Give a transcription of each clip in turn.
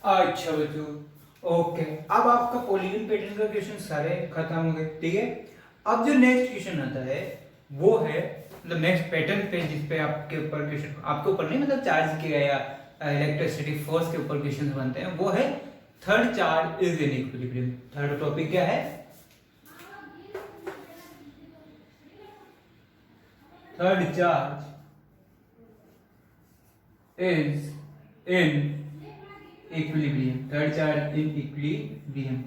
अच्छा बच्चों, ओके। अब आपका पॉलीगन पैटर्न का क्वेश्चन सारे खत्म हो गए, ठीक है। अब जो नेक्स्ट क्वेश्चन आता है वो है, मतलब नेक्स्ट पैटर्न पे जिस पे आपके ऊपर क्वेश्चन, आपके ऊपर नहीं मतलब चार्ज के या इलेक्ट्रोस्टैटिक फोर्स के ऊपर क्वेश्चन बनते हैं, वो है third charge is in equilibrium. Third topic क्या है? Third charge is in equilibrium. Third charge in equilibrium.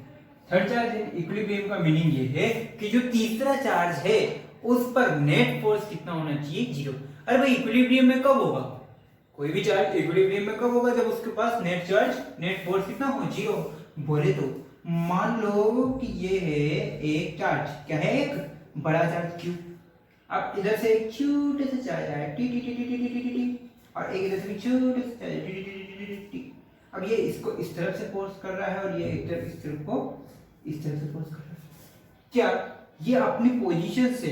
Third charge in equilibrium का मीनिंग ये है कि जो तीसरा चार्ज है उस पर नेट फोर्स कितना होना चाहिए? जीरो। अरे भाई, इक्विलिब्रियम में कब होगा कोई भी चार्ज? इक्विलिब्रियम में कब होगा? जब उसके पास नेट चार्ज, नेट फोर्स कितना हो? जीरो। बोले तो मान लो कि ये है एक चार्ज, क्या है? एक बड़ा चार्ज क्यू। अब इधर से एक छोटे से चार्ज आया T T T T T T T T, और एक इधर से भी छोटे से charge T T T T T T. अब ये इसको इस तरफ से फोर्स कर रहा है और ये इधर इस तरफ को इस तरफ से फोर्स कर रहा है। क्या ये अपनी पोजीशन से,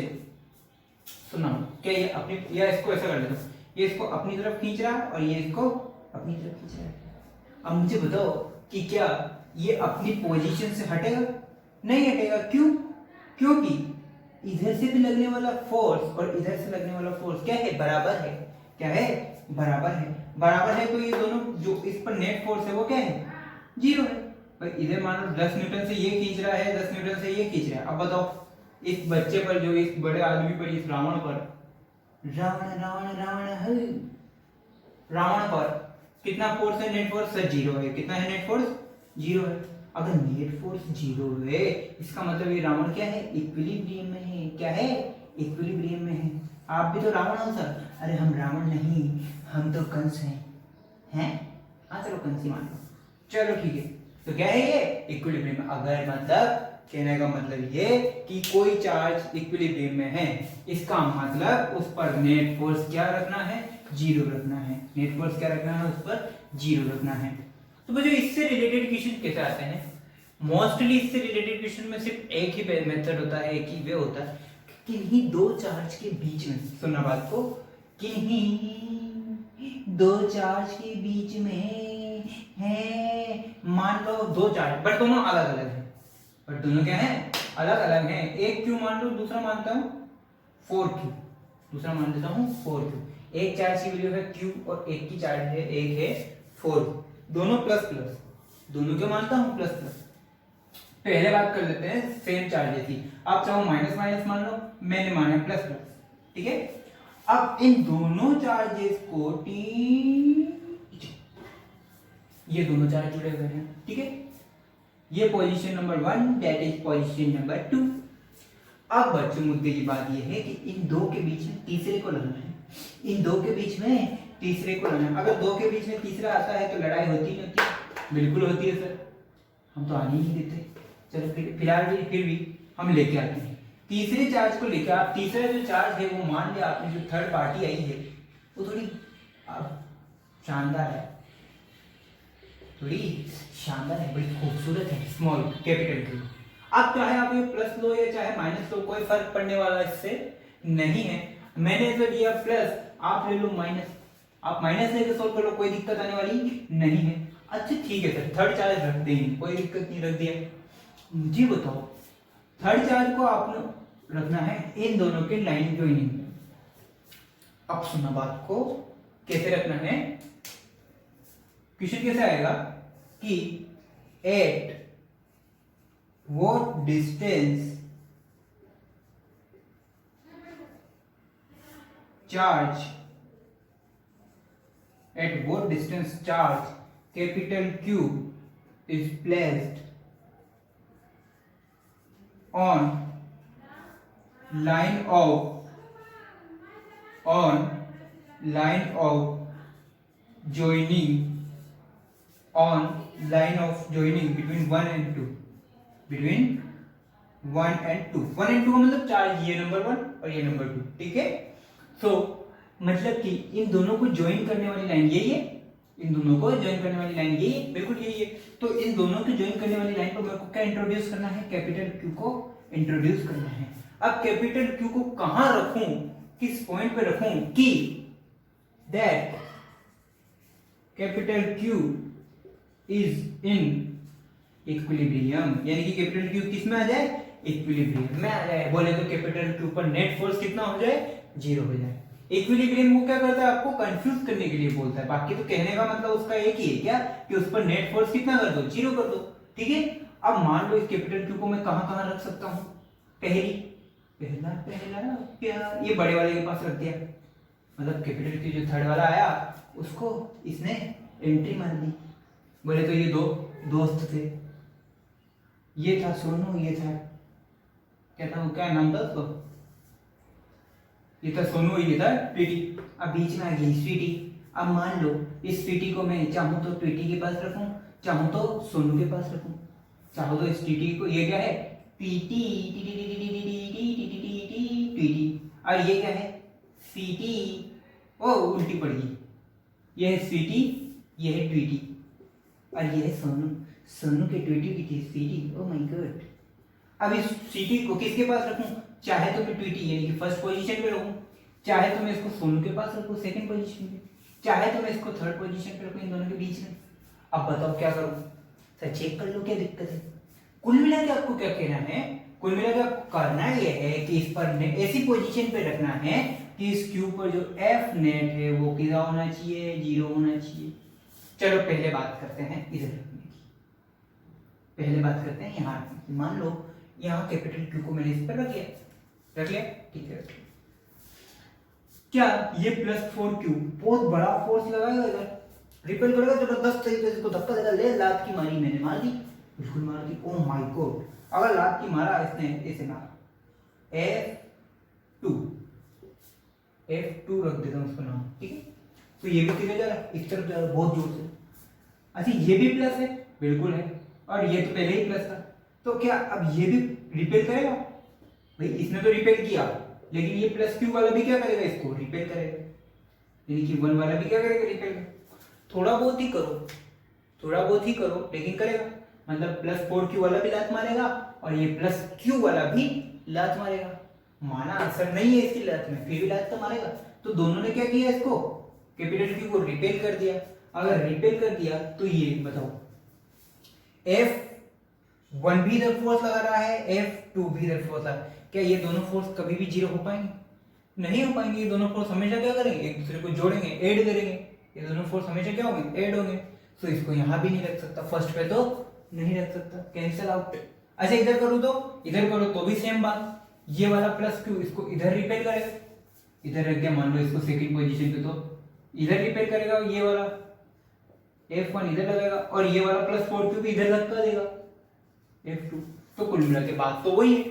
सुना, क्या ये अपनी, या इसको ऐसा कर लेता हूं, ये इसको अपनी तरफ खींच रहा है और ये इसको अपनी तरफ खींच रहा है। अब मुझे बताओ कि क्या ये अपनी पोजीशन से हटेगा? नहीं हटेगा। क्यों? क्योंकि इधर से भी लगने वाला फोर्स और इधर से लगने वाला फोर्स क्या है? बराबर है। क्या है? बराबर है। बराबर है तो ये दोनों जो इस पर नेट फोर्स है वो क्या है? जीरो है। भाई इधर मान लो 10 न्यूटन से ये खींच रहा है, 10 न्यूटन से ये खींच रहा है। अब बताओ इस बच्चे पर, जो इस बड़े आदमी पर, इस रावण पर, रावण रावण रावण है, रावण पर कितना फोर्स है? नेट फोर्स जीरो है। कितना है नेट फोर्स? जीरो है। अगर नेट फोर्स जीरो है, इसका मतलब ये रावण क्या है? इक्विलिब्रियम में है। क्या है? इक्विलिब्रियम में है। आप भी तो रावण हो सर। अरे हम रावण नहीं, हम तो कंस हैं। हाँ चलो कंस ही मान लो, चलो ठीक है। तो क्या है ये? इक्विलिब्रियम में। अगर मतलब कहने का मतलब ये कि कोई चार्ज इक्विलिब्रियम में है, इसका मतलब उस पर नेट फोर्स क्या रखना है? जीरो रखना है। नेट फोर्स क्या रखना है? उस पर जीरो रखना है। तो मुझे इससे रिलेटेड क्वेश्चन कैसे आते हैं? मोस्टली इससे रिलेटेड क्वेश्चन में सिर्फ एक ही मेथड होता है, एक ही वे होता है। किन्हीं दो चार्ज के बीच में, सुनना बात को, किन्हीं दो चार्ज के बीच में है, मान लो दो चार्ज, बट दोनों अलग अलग हैं। बट दोनों क्या है? अलग अलग हैं। एक क्यू मान लो, दूसरा मानता हूं 4q, दूसरा मान लेता हूं 4q। एक चार्ज की वैल्यू है q और एक की चार्ज है, एक है 4, दोनों प्लस प्लस, दोनों क्या मानता हूं? Plus plus. पहले बात कर लेते हैं सेम चार्ज थी, आप चाहो माइनस माइनस मान लो, मैंने माना प्लस प्लस, ठीक है। अब इन दोनों चार्जेस को ये दोनों चार्ज जुड़े हुए हैं, ठीक है। ये position number 1, that is position number 2। अब बच्चों मुद्दे की बात ये है कि इन दो के बीच में तीसरे को लगना है। इन दो के बीच में तीसरे को लगना है। अगर दो के बीच में तीसरा आता है तो लड़ाई होती नहीं होती? बिल्कुल होती है सर, हम तो आने ही नहीं देते। चलो फिलहाल भी, फिर भी हम लेके आते हैं तीसरे चार्ज को लेकर। आप तीसरा जो चार्ज है वो मान लिया आपने, जो थर्ड पार्टी आई है वो थोड़ी शानदार है, थोड़ी शानदार है, बड़ी खूबसूरत है, स्मॉल कैपिटल क्यू। अब चाहे आप ये प्लस लो या चाहे माइनस लो, कोई फर्क पड़ने वाला इससे नहीं है। मैंने जो दिया प्लस, आप ले लो माइनस, आप माइनस लेके सोल्व कर लो, कोई दिक्कत आने वाली नहीं है। अच्छा ठीक है सर, थर्ड चार्ज रख देंगे, कोई दिक्कत नहीं, रख दिया। मुझे बताओ थर्ड चार्ज को आपने रखना है इन दोनों के लाइन ज्वाइनिंग में। अब सुनना बात को, कैसे रखना है? क्वेश्चन कैसे आएगा कि eight what distance charge, at what distance charge capital Q is placed on line of joining, on line of joining between 1 and 2, between 1 and 2। 1 and 2 का मतलब चार्ज ये नंबर 1 और ये नंबर 2, ठीक है। सो मतलब कि इन दोनों को ज्वाइन करने वाली लाइन यही है, इन दोनों को ज्वाइन करने वाली लाइन यही है, बिल्कुल यही है। तो इन दोनों को ज्वाइन करने वाली लाइन पर मेरे को क्या इंट्रोड्यूस करना है? कैपिटल क्यू को इंट्रोड्यूस करना है। अब कैपिटल क्यू को कहां रखूं, किस पॉइंट पे रखूं कि that capital Q is in equilibrium, यानी कि कैपिटल क्यू किस में आ जाए, इक्विलिब्रियम में आ जाए। बोले तो कैपिटल क्यू पर नेट फोर्स कितना हो जाए, 0 हो जाए। इक्विलिब्रियम को क्या करता है, आपको कंफ्यूज करने के लिए बोलता है, बाकी तो कहने का मतलब उसका एक ही है क्या, कि उस पर नेट फोर्स कितना कर दो, 0 कर दो। ठीक है, अब मान लो इस कैपिटल क्यू को मैं कहां कहां रख सकता हूं, पहला पहला क्या, ये बड़े वाले के पास रख दिया, मतलब कैपिटल क्यू जो थर्ड वाला आया उसको इसने एंट्री मान ली। बोले तो ये दो दोस्त थे, ये था सोनू, ये था क्या था, क्या नाम था उसको, ये था सोनू, ये था ट्वीटी। अब बीच में आ गई स्वीटी। अब मान लो इस स्वीटी को मैं चाहूं तो ट्वीटी के पास रखूं, चाहूं तो सोनू के पास रखूं, चाहूं तो इस ट्वीटी को, ये क्या है पीटी ट्वीटी, और ये क्या है सीटी, ओ उल्टी पड़ गई, ये है स्वीटी, ये है ट्वीटी, और ये है सोनू, सोनू के ट्वीटी की थी सीटी। Oh my God. अब इस सीटी को किसके पास रखूं, चाहे तो मैं ट्वीटी यानी कि फर्स्ट पोजीशन पे रखूं, चाहे तो मैं इसको सोनू के पास रखूं सेकंड पोजीशन पे, चाहे तो मैं इसको थर्ड पोजीशन पे रखूं इन दोनों के बीच में। अब बताओ क्या करूं, सर चेक कर लो क्या दिक्कत है। कुल मिला के आपको क्या कहना है, कुल मिला के आपको करना यह है कि इस पर ऐसी पोजीशन पे रखना है कि इस क्यू पर जो एफ नेट है वो कितना होना चाहिए, 0 होना चाहिए। चलो पहले बात करते हैं इधर रखने की, पहले बात करते हैं यहाँ रखने की। मान लो यहाँ कैपिटल क्यू को मैंने इस पर रख लिया, ठीक है। क्या ये +4Q बहुत बड़ा फोर्स लगाएगा इधर, रिपेल करेगा जबरदस्त तरीके से, इसको धक्का देगा, ले लात की मारी मैंने, मार दी, बिल्कुल मार दी। ओह माय गॉड, अगर लात की मारा इसने, ऐसे मारा F2 रख देता हूं उसका नाम, ठीक है। तो ये भी किधर जा रहा है, इस तरफ जा रहा है बहुत जोर से। अच्छा ये भी प्लस है, बिल्कुल है, और ये तो पहले ही प्लस था, तो क्या अब ये भी रिपेल करेगा, भाई इसने तो रिपेल किया, लेकिन ये +Q वाला भी क्या करेगा, इसको रिपेल करेगा, यानी कि 1 वाला भी क्या करेगा, रिपेल। थोड़ा बहुत ही करो, थोड़ा बहुत ही करो, लेकिन करेगा, मतलब +4Q वाला भी लात मारेगा और ये +Q वाला भी लात मारेगा। माना असर नहीं है इसकी लात में, फिर भी लात तो मारेगा। तो दोनों ने क्या किया, इसको कैपिटल Q को रिपेल कर दिया। अगर रिपेल कर दिया तो ये बताओ F1 भी इधर फोर्स लगा रहा है, F2 भी इधर फोर्स लगा, क्या ये दोनों फोर्स कभी भी 0 हो पाएंगे, नहीं हो पाएंगे। ये दोनों फोर्स हमेशा क्या करेंगे, एक दूसरे को जोड़ेंगे, ऐड करेंगे, ये दोनों फोर्स हमेशा क्या होंगे, ऐड होंगे। तो इसको यहां भी नहीं रख सकता, फर्स्ट पे तो नहीं रख सकता, कैंसिल आउट। अच्छा इधर करूं तो, इधर करो तो भी सेम बात, ये वाला +Q इसको इधर रिपेल करेगा, इधर रख दिया मान लो इसको सेकंड पोजीशन पे, तो इधर रिपेल करेगा, ये वाला F1 इधर लगाएगा, और ये वाला +4Q भी इधर धक्का देगा F2। तो कुल मिला के बात तो वही है,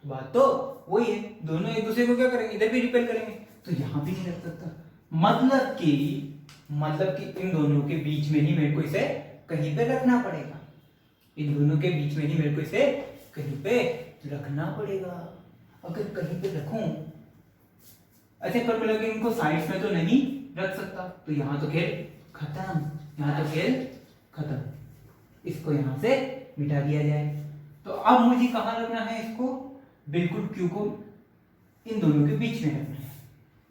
बात तो वही है, दोनों एक दूसरे को क्या करेंगे, इधर भी रिपेल करेंगे, तो यहां भी नहीं रख सकता। मतलब कि इन दोनों के बीच में ही मेरे को इसे कहीं पे रखना पड़ेगा, इन दोनों के बीच में ही मेरे को इसे कहीं पे रखना पड़ेगा। अगर कहीं पे रखूं, अच्छा कर मिला कि इनको साइड्स में तो नहीं रख सकता, तो यहां तो खेल खत्म, यहां तो खेल खत्म, इसको यहां से मिटा दिया जाए। तो अब मुझे कहां रखना है इसको, बिल्कुल Q को इन दोनों के बीच में रखना है,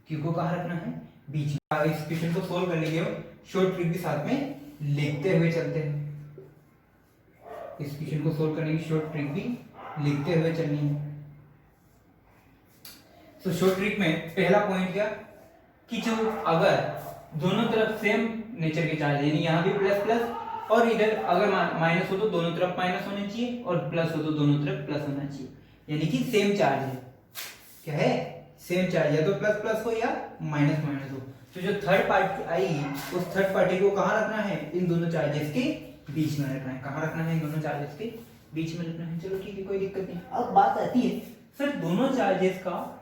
Q को कहां रखना है, बीच में। इस क्वेश्चन को सोल्व करने के शॉर्ट ट्रिक भी साथ में लिखते हुए चलते हैं, इस क्वेश्चन को सोल्व करने की शॉर्ट ट्रिक भी लिखते हुए चलनी है। तो शॉर्ट ट्रिक में पहला पॉइंट क्या, कि जो अगर दोनों तरफ सेम नेचर के चार्ज, यानी यहाँ भी प्लस प्लस, और इधर अगर माइनस हो तो दोनों तरफ माइनस होने चाहिए, और प्लस हो तो दोनों तरफ प्लस होना चाहिए, यानी कि सेम चार्ज है, क्या है, सेम चार्ज, या तो प्लस प्लस हो या माइनस माइनस हो। तो जो थर्ड पार्टी आएगी उस थर्ड पार्टी को कहाँ रखना है, इन दोनों चार्जेस के बीच में रखना है। कहाँ रखना है, इन दोनों चार्जेस के बीच में रखना है। चलो ठीक है, कोई दिक्कत नहीं। अब बात आती है सर दोनों चार्जेस का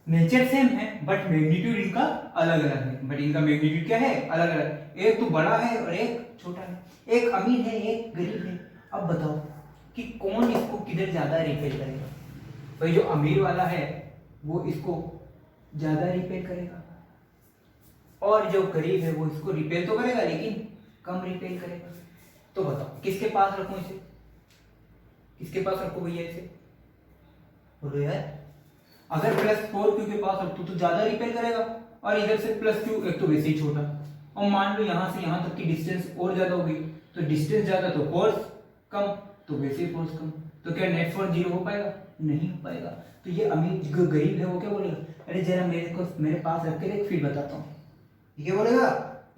नेचर सेम है बट मैग्नीट्यूड इनका अलग अलग है, बट इनका मैग्नीट्यूड क्या है, अलग अलग, एक तो बड़ा है और एक छोटा है, एक अमीर है एक गरीब है। अब बताओ कि कौन इसको किधर ज्यादा रिपेल करेगा। भाई जो अमीर वाला है वो इसको ज्यादा रिपेल करेगा, और जो गरीब है वो इसको रिपेल तो करेगा लेकिन कम रिपेल करेगा। तो बताओ किसके पास रखूं इसे, किसके पास रखो भैया इसे, बोलो यार। अगर +4Q के पास रखो तो ज्यादा रिपेल करेगा, और इधर से +Q एक तो वैसे ही छोटा, और मान लो यहाँ से यहाँ तक की डिस्टेंस और ज्यादा होगी, तो डिस्टेंस ज्यादा तो फोर्स कम, तो वैसे ही फोर्स कम, तो क्या नेट फोर्स 0 हो पाएगा? नहीं हो पाएगा। तो ये अमीर जो गरीब है वो क्या बोलेगा, अरे जरा मेरे पास रख के एक फील बताता हूँ, क्या बोलेगा,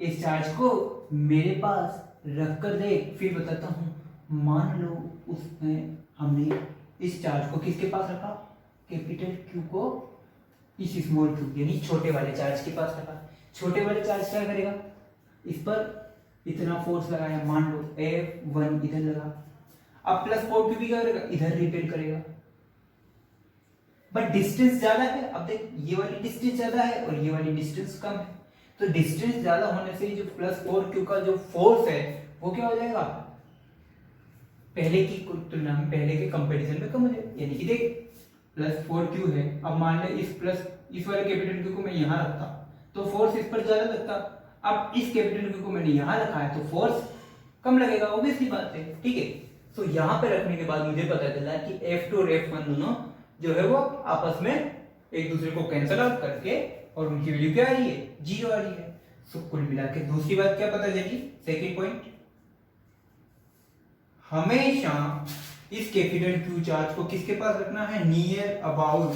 इस चार्ज को मेरे पास रख कर देख फिर बताता हूँ। मान लो उसमें हमने इस चार्ज को किसके पास रखा, कैपिटल क्यू को इस स्मॉल क्यू यानी छोटे वाले चार्ज के पास रखा। छोटे वाले चार्ज क्या करेगा, इस पर इतना फोर्स लगाया, मान लो F1 इधर लगा, अब प्लस 4 भी क्या करेगा, इधर रिपेल करेगा, बट डिस्टेंस ज्यादा है। अब देख ये वाली डिस्टेंस ज्यादा है और ये वाली डिस्टेंस कम है, तो डिस्टेंस ज्यादा होने से जो प्लस 4Q का जो फोर्स है वो क्या हो जाएगा, पहले की तुलना में, पहले के कंपैरिजन में कम हो जाएगा। यानी कि देख प्लस 4Q है, अब मान ले इस वाले कैपिटल Q को मैं यहाँ रखता तो फोर्स इस पर ज्यादा लगता, अब इस कैपिटल Q को मैंने यहाँ रखा है तो फोर्स कम लगेगा, ऑब्वियसली बात है, ठीक है। तो यहाँ पे रखने के बाद मुझे पता चला कि F2 और F1 दोनों जो है वो आपस में एक दूसरे को कैंसिल आउट करके और उनकी वैल्यू क्या आ रही है, 0 आ रही है। सो कुल मिला के दूसरी बात क्या पता चली, सेकेंड पॉइंट, हमेशा इस कैपिटल Q चार्ज को किसके पास रखना है, नियर अबाउट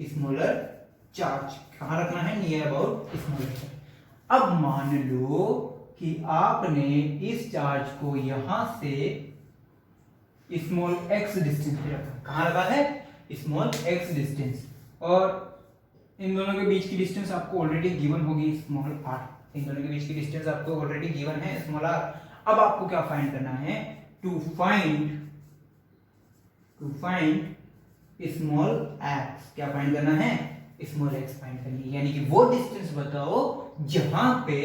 स्मॉलर चार्ज, कहां रखना है, नियर अबाउट स्मॉलर चार्ज। अब मान लो कि आपने इस चार्ज को यहां से स्मॉल x डिस्टेंस पे रखा, कहां रखा है, स्मॉल x डिस्टेंस, और इन दोनों के बीच की डिस्टेंस आपको ऑलरेडी गिवन होगी स्मॉल r, इन दोनों के बीच की डिस्टेंस आपको ऑलरेडी गिवन है स्मॉल r। अब आपको क्या फाइंड करना है, टू फाइंड स्मॉल x, क्या फाइंड करना है, स्मॉल x फाइंड करनी है, यानी कि वो डिस्टेंस बताओ जहां पे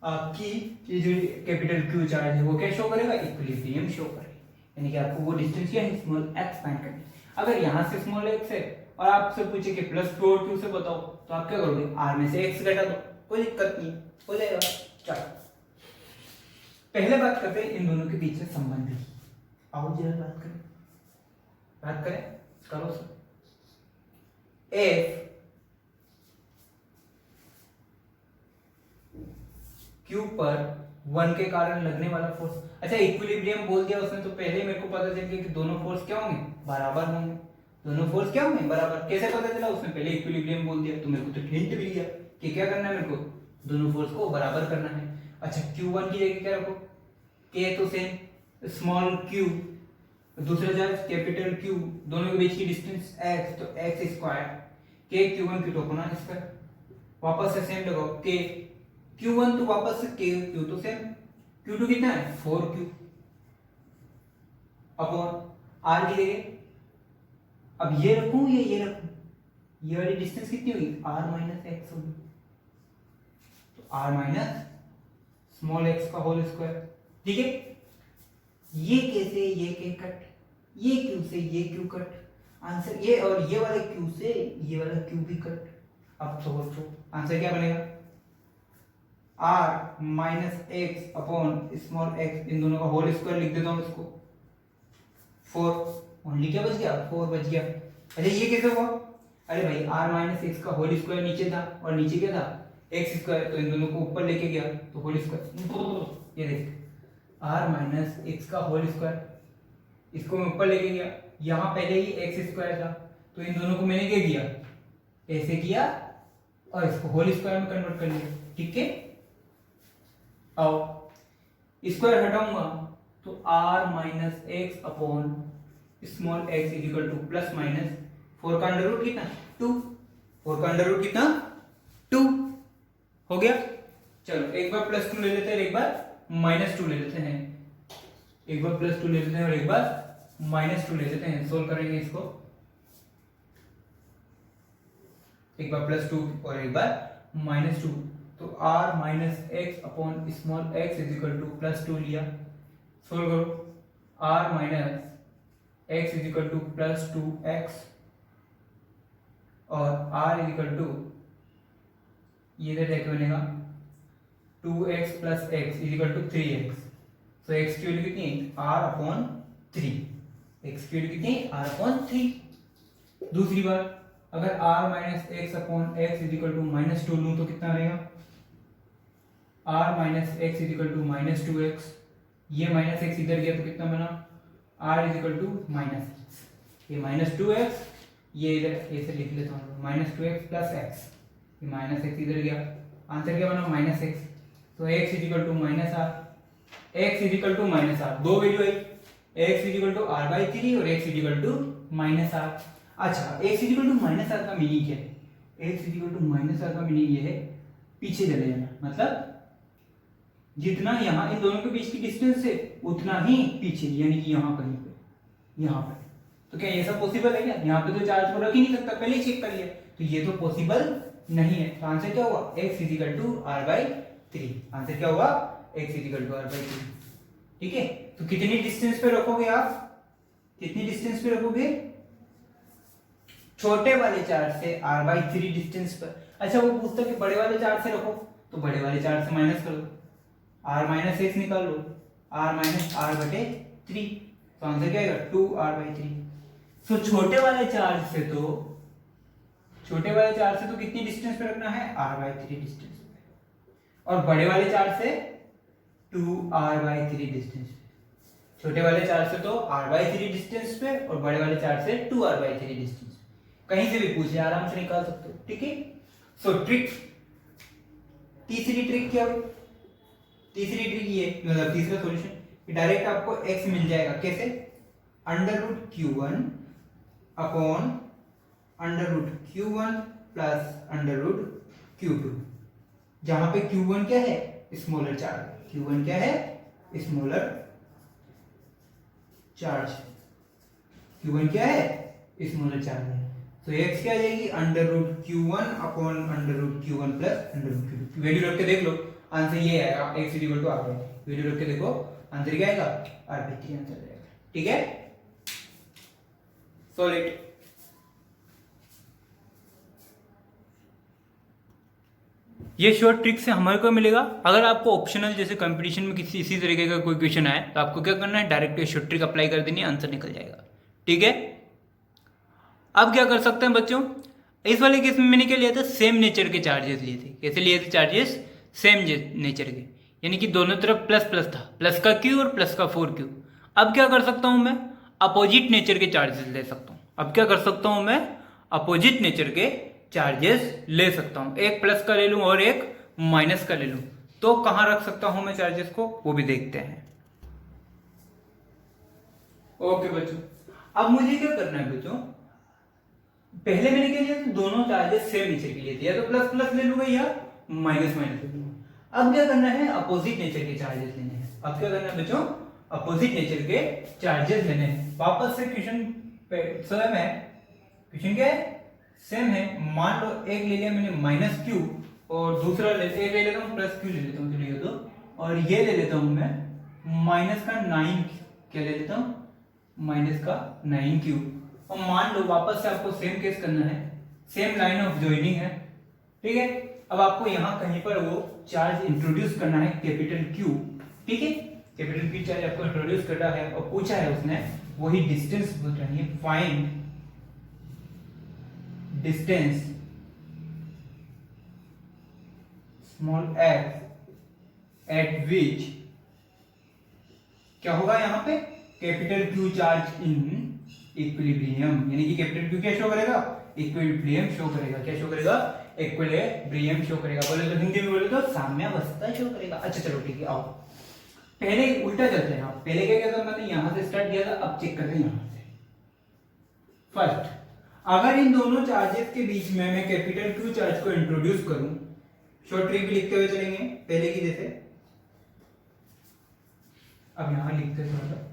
आपकी ये जो कैपिटल Q चार्ज है वो क्या शो करेगा, इक्विलिब्रियम शो करेगा, यानी कि आपको वो डिस्टेंस क्या है, स्मॉल x फाइंड करनी है। अगर यहां से स्मॉल x है और आपसे पूछे कि प्लस 4Q से बताओ, तो आप क्या करोगे, r में से x घटा दो, कोई दिक्कत नहीं, हो जाएगा। चलो पहले बात करते हैं इन दोनों के बीच में संबंध की, आओ जरा बात करें करो सर। F Q पर 1 के कारण लगने वाला फोर्स, अच्छा इक्विलिब्रियम बोल दिया उसने तो पहले मेरे को पता चल गया कि दोनों फोर्स क्या होंगे, बराबर होंगे, दोनों फोर्स क्या होंगे, बराबर। कैसे पता चला, उसने पहले इक्विलिब्रियम बोल दिया तो मेरे को तो हिंट मिल गया कि क्या करना है, मेरे को दोनों फोर्स को बराबर करना है। अच्छा Q1 की जगह क्या रखो, K तो सेम स्मॉल q, दूसरा चार्ज कैपिटल Q, दोनों के बीच की डिस्टेंस x, तो x square K Q1 Q2 अपना स्क्वायर, वापस से सेम लगाओ K Q1 तो वापस से K Q तो सेम, Q2 कितना है 4Q अपॉन R की जगह अब ये रखूं या ये रखूं, ये वाली डिस्टेंस कितनी होगी R माइनस एक्स होगी, तो R माइनस स्मॉल x का होल स्क्वायर, ठीक है। ये कैसे, ये के कट, ये Q से ये Q कट, आंसर ये, और ये वाले Q से ये वाला Q भी कट। अब सोचो आंसर क्या बनेगा, R minus x upon small x, इन दोनों का होल स्क्वायर लिख देता हूं इसको, 4 ओनली क्या बच गया, 4 बच गया। अच्छा ये कैसे हुआ, अरे भाई R माइनस एक्स का होल स्क्वायर नीचे था और नीचे क्या था एक्स स्क्वायर, तो इन दोनों को ऊपर लेके गया तो होल स्क्वायर, ये देख R माइनस एक्स का होल स्क्वायर, इसको मैं ऊपर लेके गया, यहाँ पहले ही एक्स स्क्वायर था तो इन दोनों को मैंने क्या किया, ऐसे किया और इसको होल स्क्वायर में कन्वर्ट कर लिया, ठीक है। आओ स्क्वायर हटाऊंगा तो R minus x upon small x is equal to plus minus 4 का अंडर रूट कितना 2, 4 का अंडर रूट कितना 2 हो गया। चलो एक बार प्लस 2 ले लेते हैं, एक बार माइनस 2 ले लेते हैं, एक बार प्लस 2 ले लेते हैं और एक बार माइनस 2 ले लेते हैं, सोल्व करेंगे इसको, एक बार प्लस 2 और एक बार माइनस 2, तो R minus x upon small x is equal to plus 2 लिया, सोल्व करो, R minus x is equal to plus 2x और R इज इक्वल टू ये इधर जाके बनेगा 2x plus x is equal to 3x, तो x की value कितनी है R अपॉन 3, x की वैल्यू कितनी है R अपॉन 3, दूसरी बात, अगर r minus x upon x is equal to minus two लूँ तो कितना रहेगा, r minus x is equal to minus two x, ये माइनस एक्स इधर गया तो कितना बना, r is equal to minus x, ये माइनस टू एक्स, ये इधर ऐसे लिख लेता हूँ minus two x plus x, ये माइनस एक्स इधर गया, आंसर क्या बना माइनस एक्स। तो x is equal to minus r, x is equal to minus r, दो वैल्यू आई, x is equal to are by three और x is equal to minus r. अच्छा, x is equal to minus r का meaning क्या है, x is equal to minus r का meaning ये है पीछे चले जाना, मतलब जितना यहाँ इन दोनों के बीच की डिस्टेंस है उतना ही पीछे, यानी कि यहाँ कहीं पे, यहाँ पे। तो क्या ये सब पॉसिबल है क्या, यहाँ पे तो चार्ज को रख ही नहीं सकता, पहले ही चेक कर लिया, तो ये तो पॉसिबल नहीं है। तो आंसर क्या हुआ, x is equal to are by three, answer क्या हुआ x is equal to are by three. ठीक है, तो कितनी डिस्टेंस पे रखोगे आप, कितनी डिस्टेंस पे रखोगे, छोटे वाले चार्ज से r बाई थ्री डिस्टेंस पर। अच्छा, वो पूछता कि बड़े वाले चार्ज से रखो, तो बड़े वाले चार्ज से माइनस कर लो, r माइनस एक्स निकाल लो, r माइनस आर बटे थ्री, तो आंसर क्या आएगा टू आर बाई थ्री। तो छोटे वाले चार्ज से तो, छोटे वाले चार्ज से तो कितनी डिस्टेंस पे रखना है, r बाई थ्री डिस्टेंस पे, और बड़े वाले चार्ज से two are by three distance पे। छोटे वाले चार्ज से तो r बाई थ्री डिस्टेंस पे और बड़े वाले चार्ज से two are by three distance पे, कहीं से भी पूछे आराम से निकाल सकते हो। ठीक है, सो ट्रिक, तीसरी ट्रिक क्या हुई, तीसरी ट्रिक ये, मतलब तीसरा सॉल्यूशन, डायरेक्ट आपको x मिल जाएगा, कैसे, under root Q one upon under root Q one plus under root Q two, जहां पे क्यू वन क्या है, स्मॉलर चार्ज, क्यू वन क्या है, स्मॉलर चार्ज, क्यू वन क्या है, स्मॉलर चार्ज है। तो x क्या आ जाएगी, under root Q one upon under root Q one plus under root Q two. Value रख के देख लो, आंसर ये आएगा, x is equal to are by, value रख के देखो आंसर क्या आएगा, आर बाई थ्री आंसर आएगा। ठीक है, सॉलिड। ये शॉर्ट ट्रिक से हमारे को मिलेगा। अगर आपको ऑप्शनल जैसे कंपटीशन में किसी इसी तरीके का कोई क्वेश्चन आए तो आपको क्या करना है, डायरेक्ट शॉर्ट ट्रिक अप्लाई कर देनी है, आंसर निकल जाएगा। ठीक है, अब क्या कर सकते हैं बच्चों, इस वाले केस में मैंने क्या लिया था, सेम नेचर के चार्जेस लिए थे। कैसे लिए थे चार्जेस, सेम नेचर के, यानी कि दोनों तरफ प्लस प्लस था, प्लस का क्यू और प्लस का 4q। अब क्या कर सकता हूं मैं, अपोजिट नेचर के चार्जेस ले सकता हूं। अब क्या कर सकता हूं मैं, अपोजिट नेचर के चार्जेस ले सकता हूं, एक प्लस का ले लूं और एक माइनस का ले लूं, तो कहां रख सकता हूं मैं चार्जेस को, वो भी देखते हैं। ओके बच्चों, अब मुझे क्या करना है बच्चों, पहले मैंने क्या लिया, तो दोनों चार्जेस सेम नेचर के लिए थे, या तो प्लस प्लस ले लूंगा या माइनस माइनस ले लूंगा। अब क्या करना है, अपोजिट नेचर के चार्जेस लेने हैं। अब क्या करना है बच्चों, अपोजिट नेचर के चार्जेस लेने हैं। वापस से क्वेश्चन सेम है, क्वेश्चन क्या है, सेम है। मान लो एक ले लिया मैंने माइनस क्यू और दूसरा एक ले लेता हूँ प्लस क्यू ले लेता हूँ, चलिए तो, और ये ले लेता हूँ मैं माइनस का 9, क्या ले लेता हूँ, माइनस का 9q। और मान लो वापस से आपको सेम केस करना है, सेम लाइन ऑफ ज्वाइनिंग है। ठीक है, अब आपको यहाँ कहीं पर वो चार्ज इंट्रोड्यूस करना है, कैपिटल Q। ठीक है, कैपिटल Q चार्ज आपको इंट्रोड्यूस करना है, और पूछा है उसने वही डिस्टेंस बतानी है, find distance small f eight विच, क्या होगा यहाँ पे, capital Q charge in equilibrium, यानी कि कैपिटल Q क्या शो करेगा, इक्विलिब्रियम शो करेगा। क्या शो करेगा, इक्विलिब्रियम शो करेगा। बोले तो हिंदी में बोले तो साम्यावस्था शो करेगा। अच्छा चलो ठीक है, आओ पहले उल्टा चलते हैं। पहले क्या किया था मैंने, यहां से स्टार्ट किया था, अब चेक करते हैं यहां से। फर्स्ट, अगर इन दोनों चार्जेस के बीच में मैं कैपिटल Q चार्ज को इंट्रोड्यूस करूं, शॉर्ट ट्रिक भी लिखते हुए चलेंगे पहले की जैसे। अब यहां लिखते हैं थोड़ा,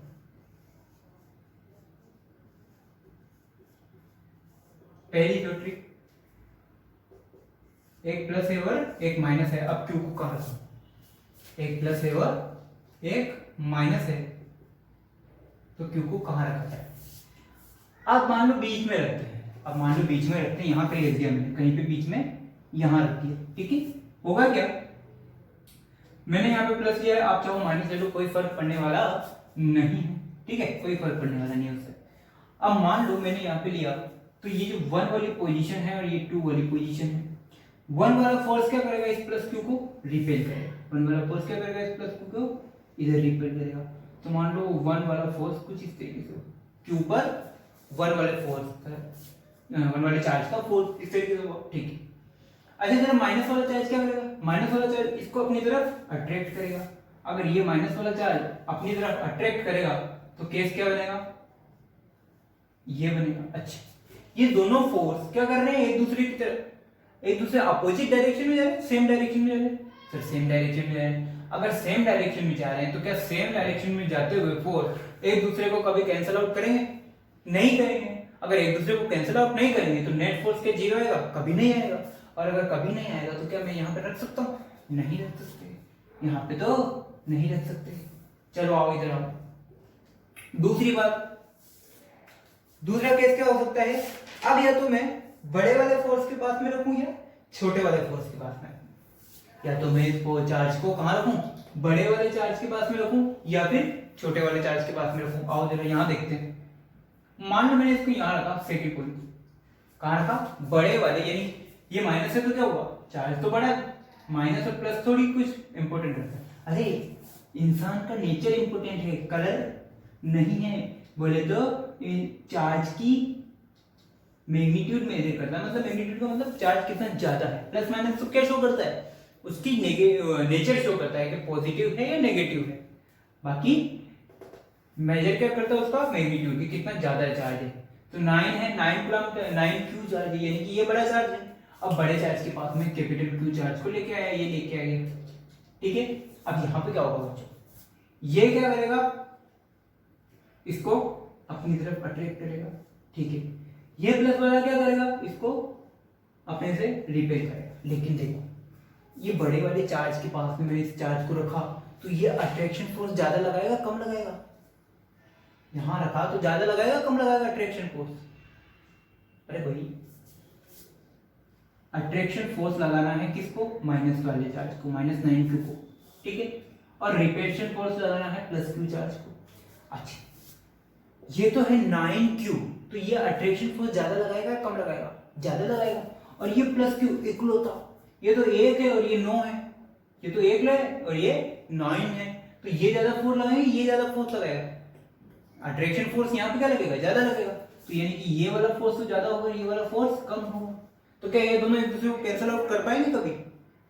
पहली शॉर्ट ट्रिक, एक प्लस है और एक माइनस है। अब Q को कहां रखूं, एक प्लस है और एक माइनस है, तो Q को कहां रखा जाए। अब मान लो बीच में रखते हैं, अब मान लो बीच में रखते हैं, यहां पे लिख दिया मैंने, कहीं पे बीच में यहां रख दिया। ठीक है, होगा क्या, मैंने यहाँ पे प्लस लिया है, आप चाहो माइनस ले लो, कोई फर्क पड़ने वाला नहीं है। ठीक है, कोई फर्क पड़ने वाला नहीं है उससे। अब मान लो मैंने यहाँ पे लिया तो ये जो 1 वाली पोजीशन है और ये 2 वाली पोजीशन है, 1 वाला फोर्स क्या करेगा, इस प्लस क्यू को रिपेल करेगा। 1 वाला फोर्स क्या करेगा, इस प्लस क्यू को इधर रिपेल करेगा। तो मान लो 1 वाला फोर्स कुछ इस तरीके से, क्यू पर 1 वाले फोर्स का 1 वाले चार्ज का फोर्स इस तरीके से, ठीक है। अच्छा जरा माइनस वाला चार्ज क्या करेगा, माइनस वाला चार्ज इसको अपनी तरफ अट्रैक्ट करेगा। अगर ये माइनस वाला चार्ज अपनी तरफ अट्रैक्ट करेगा तो केस क्या बनेगा, ये बनेगा। अच्छा ये दोनों फोर्स क्या कर रहे हैं, एक दूसरे की तरफ, एक दूसरे अपोजिट डायरेक्शन में जा रहे हैं, सेम डायरेक्शन में जा रहे हैं, सर सेम डायरेक्शन में जा रहे हैं। अगर सेम डायरेक्शन में जा रहे हैं तो क्या सेम डायरेक्शन में जाते हुए फोर्स एक दूसरे को कभी कैंसिल आउट करेंगे, नहीं करेंगे। अगर एक दूसरे को कैंसिल आउट नहीं करेंगे तो नेट फोर्स क्या जीरो आएगा, कभी नहीं आएगा। और अगर कभी नहीं आएगा तो क्या मैं यहाँ पे रख सकता हूँ, नहीं रख सकते, यहाँ पे तो नहीं रख सकते। चलो आओ इधर आओ। दूसरी बात, दूसरा केस क्या हो सकता है, अब या तो मैं बड़े वाले फोर्स के पास में रखूं या छोटे वाले फोर्स के पास में, या तो मैं इसको चार्ज को कहां रखूं, बड़े वाले चार्ज के पास में रखूं या फिर छोटे वाले चार्ज के पास में रखूं। आओ जरा यहां देखते हैं। मान लो मैंने इसको यहां रखा, सेकंड पॉइंट कहां रखा, बड़े वाले, यानी ये माइनस है तो क्या हुआ, चार्ज तो बड़ा है, माइनस और प्लस थोड़ी कुछ इंपॉर्टेंट रहता है। अरे इंसान का नेचर इंपॉर्टेंट है, कलर नहीं है। बोले तो चार्ज की मैग्नीट्यूड मेजर करता है, मतलब मैग्नीट्यूड का मतलब चार्ज कितना ज्यादा है, प्लस माइनस तो क्या शो करता है, उसकी नेचर शो करता है कि पॉजिटिव है या नेगेटिव है। बाकी मेजर क्या करता है उसका, मैग्नीट्यूड की कितना ज्यादा चार्ज है। तो 9 है, 9 क्यू चार्ज है, यानी कि ये बड़ा चार्ज है। अब बड़े चार्ज के पास में कैपिटल क्यू चार्ज को लेके आया, ये लेके आया, ठीक है। अब यहाँ पे क्या होगा बच्चों, ये क्या करेगा, इसको अपनी तरफ अट्रैक्ट करेगा, ठीक है। ये प्लस वाला क्या करेगा, इसको अपने से रिपेल करेगा। लेकिन देखो ये बड़े वाले चार्ज के पास में मैंने इस चार्ज को रखा तो ये अट्रैक्शन फोर्स ज्यादा लगाएगा कम लगाएगा, यहां रखा तो ज्यादा लगाएगा कम लगाएगा अट्रैक्शन फोर्स। अरे भाई अट्रैक्शन फोर्स लगाना है किसको, माइनस वाले चार्ज को, -9 क्यू को, ठीक है। और रिपल्शन फोर्स लगाना है प्लस क्यू चार्ज को। अच्छा ये तो है 9 क्यू, तो ये अट्रैक्शन फोर्स ज्यादा लगाएगा कम लगाएगा, ज्यादा लगाएगा। और ये प्लस क्यू इक्वल, ये तो 1 है और ये 9 है, ये तो 1 है और ये 9 है, तो ये ज्यादा फोर्स लगाएंगे, ये ज्यादा फोर्स लगाएगा। अट्रैक्शन फोर्स यहाँ पे क्या लगेगा, ज्यादा लगेगा। तो यानी कि ये वाला फोर्स तो ज्यादा होगा, ये वाला फोर्स कम होगा। तो क्या ये दोनों एक दूसरे को कैंसिल आउट कर पाएंगे, कभी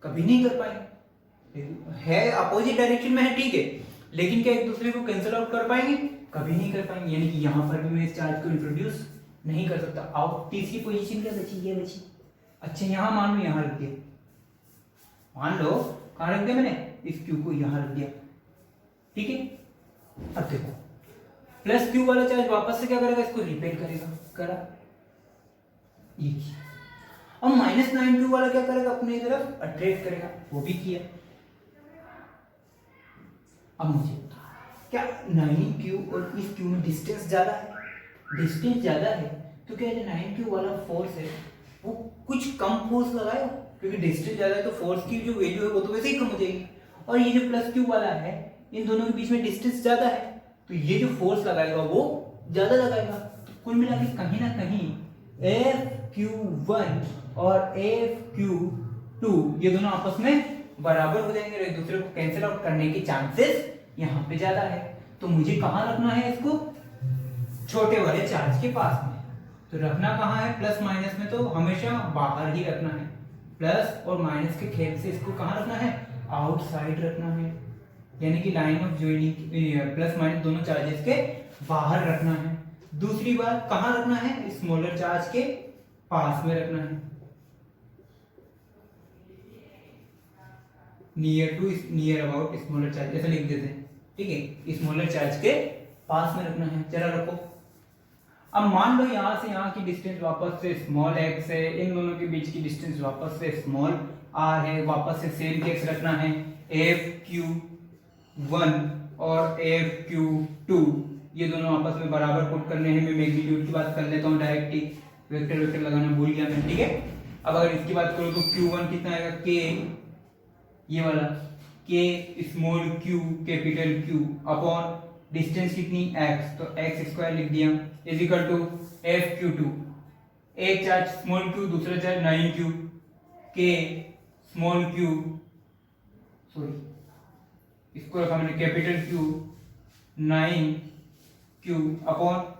कभी नहीं कर पाएंगे। है अपोजिट डायरेक्शन में है, ठीक है, लेकिन क्या एक दूसरे को कैंसिल आउट कर पाएंगे, कभी नहीं कर पाएंगे। यानी कि यहाँ पर भी मैं इस चार्ज को इंट्रोड्यूस नहीं कर सकता। आओ तीसरी पोजीशन क्या बची, ये बची। अच्छा यहाँ मान लो यहाँ रख दिया, मान लो कहाँ रख दिया मैंने, इस क्यू को यहाँ रख दिया, ठीक है। अब देखो प्लस क्यू वाला चार्ज वापस से क्या करेगा, इसको रिपेल करेगा, करा ये किया। और -9 क्यू वाला क्या करेगा, अपनी तरफ अट्रैक्ट करेगा, वो भी किया। अब मुझे क्या 9 क्यू और इस क्यू में डिस्टेंस ज्यादा है, डिस्टेंस ज्यादा है तो क्या 9 क्यू वाला फोर्स है वो कुछ कम फोर्स लगाएगा, क्योंकि डिस्टेंस ज्यादा है तो फोर्स की जो वैल्यू है वो तो वैसे ही कम हो जाएगी। और ये जो प्लस क्यू वाला है इन दोनों के बीच में डिस्टेंस ज्यादा है, तो ये जो फोर्स लगाएगा वो ज्यादा लगाएगा। तो कुल मिला के कहीं ना कहीं Fq1 और Fq2 ये दोनों आपस में बराबर हो जाएंगे, एक दूसरे को कैंसिल आउट करने के चांसेस यहाँ पे ज्यादा है। तो मुझे कहाँ रखना है इसको, छोटे वाले चार्ज के पास में। तो रखना कहाँ है, प्लस माइनस में तो हमेशा बाहर ही रखना है, प्लस और माइनस के खेल से इसको कहाँ रखना है, आउटसाइड रखना है, यानी कि line of joining plus minus दोनों चार्जेस के बाहर रखना है। दूसरी बात कहाँ रखना है, स्मॉलर चार्ज के पास में रखना है, नियर अबाउट स्मॉलर चार्ज ऐसा लिख देते हैं, ठीक है, स्मॉलर चार्ज के पास में रखना है। जरा रखो। अब मान लो यहां से यहाँ की डिस्टेंस वापस से स्मॉल x है, इन दोनों के बीच की डिस्टेंस वापस से स्मॉल r है, वापस से सेम केस रखना है, Fq1 और Fq2 ये दोनों आपस में बराबर पुट करने हैं। मैं मैग्नीट्यूड की बात कर लेता हूँ डायरेक्ट ही, वेक्टर वेक्टर लगाना भूल गया मैं, ठीक है। अब अगर इसकी बात करूँ तो Q1 कितना आएगा, K ये वाला K small q capital Q upon distance कितनी x, तो x स्क्वायर लिख दिया, इज इक्वल टू Fq2 एक चार्ज स्मॉल क्यू, दूसरा चार्ज 9q, के स्मॉल क्यू, सॉरी इसको रखा मैंने कैपिटल क्यू, 9q अपॉन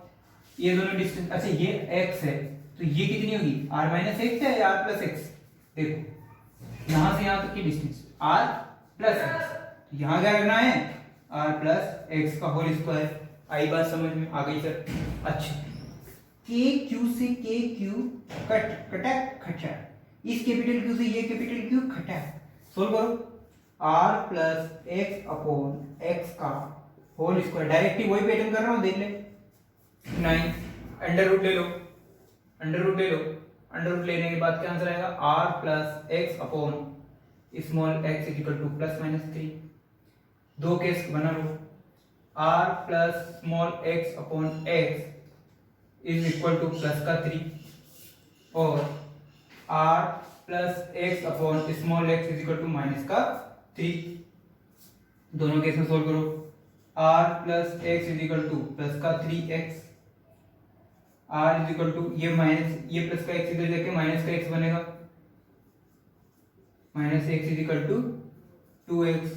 ये दोनों डिस्टेंस। अच्छा ये x है तो ये कितनी होगी, r माइनस एक्स है या r प्लस एक्स। देखो यहां से यहां तक की डिस्टेंस r प्लस एक्स, यहां क्या करना है r प्लस एक्स का होल स्क्वायर। आई बात समझ में आ गई सर। अच्छा के क्यू से के क्यू कटा खटा, इस कैपिटल क्यू से ये कैपिटल क्यू खटा। सोल्व करो, r plus x upon x का होल स्क्वायर, डायरेक्टली वही पैटर्न कर रहा हूं देख ले। 9 अंडर रूट ले लो, अंडर रूट ले लो, अंडर रूट लेने के बाद क्या आंसर आएगा, r plus x upon small x is equal to plus minus 3। दो केस बना लो, r plus small x upon x is equal to plus का 3 और r plus x upon small x is equal to minus का 3। दोनों case में solve करो, r plus x is equal to plus का 3x, r is equal to ये minus ये plus का x इधर जाके माइनस का x बनेगा, minus x is equal to 2x।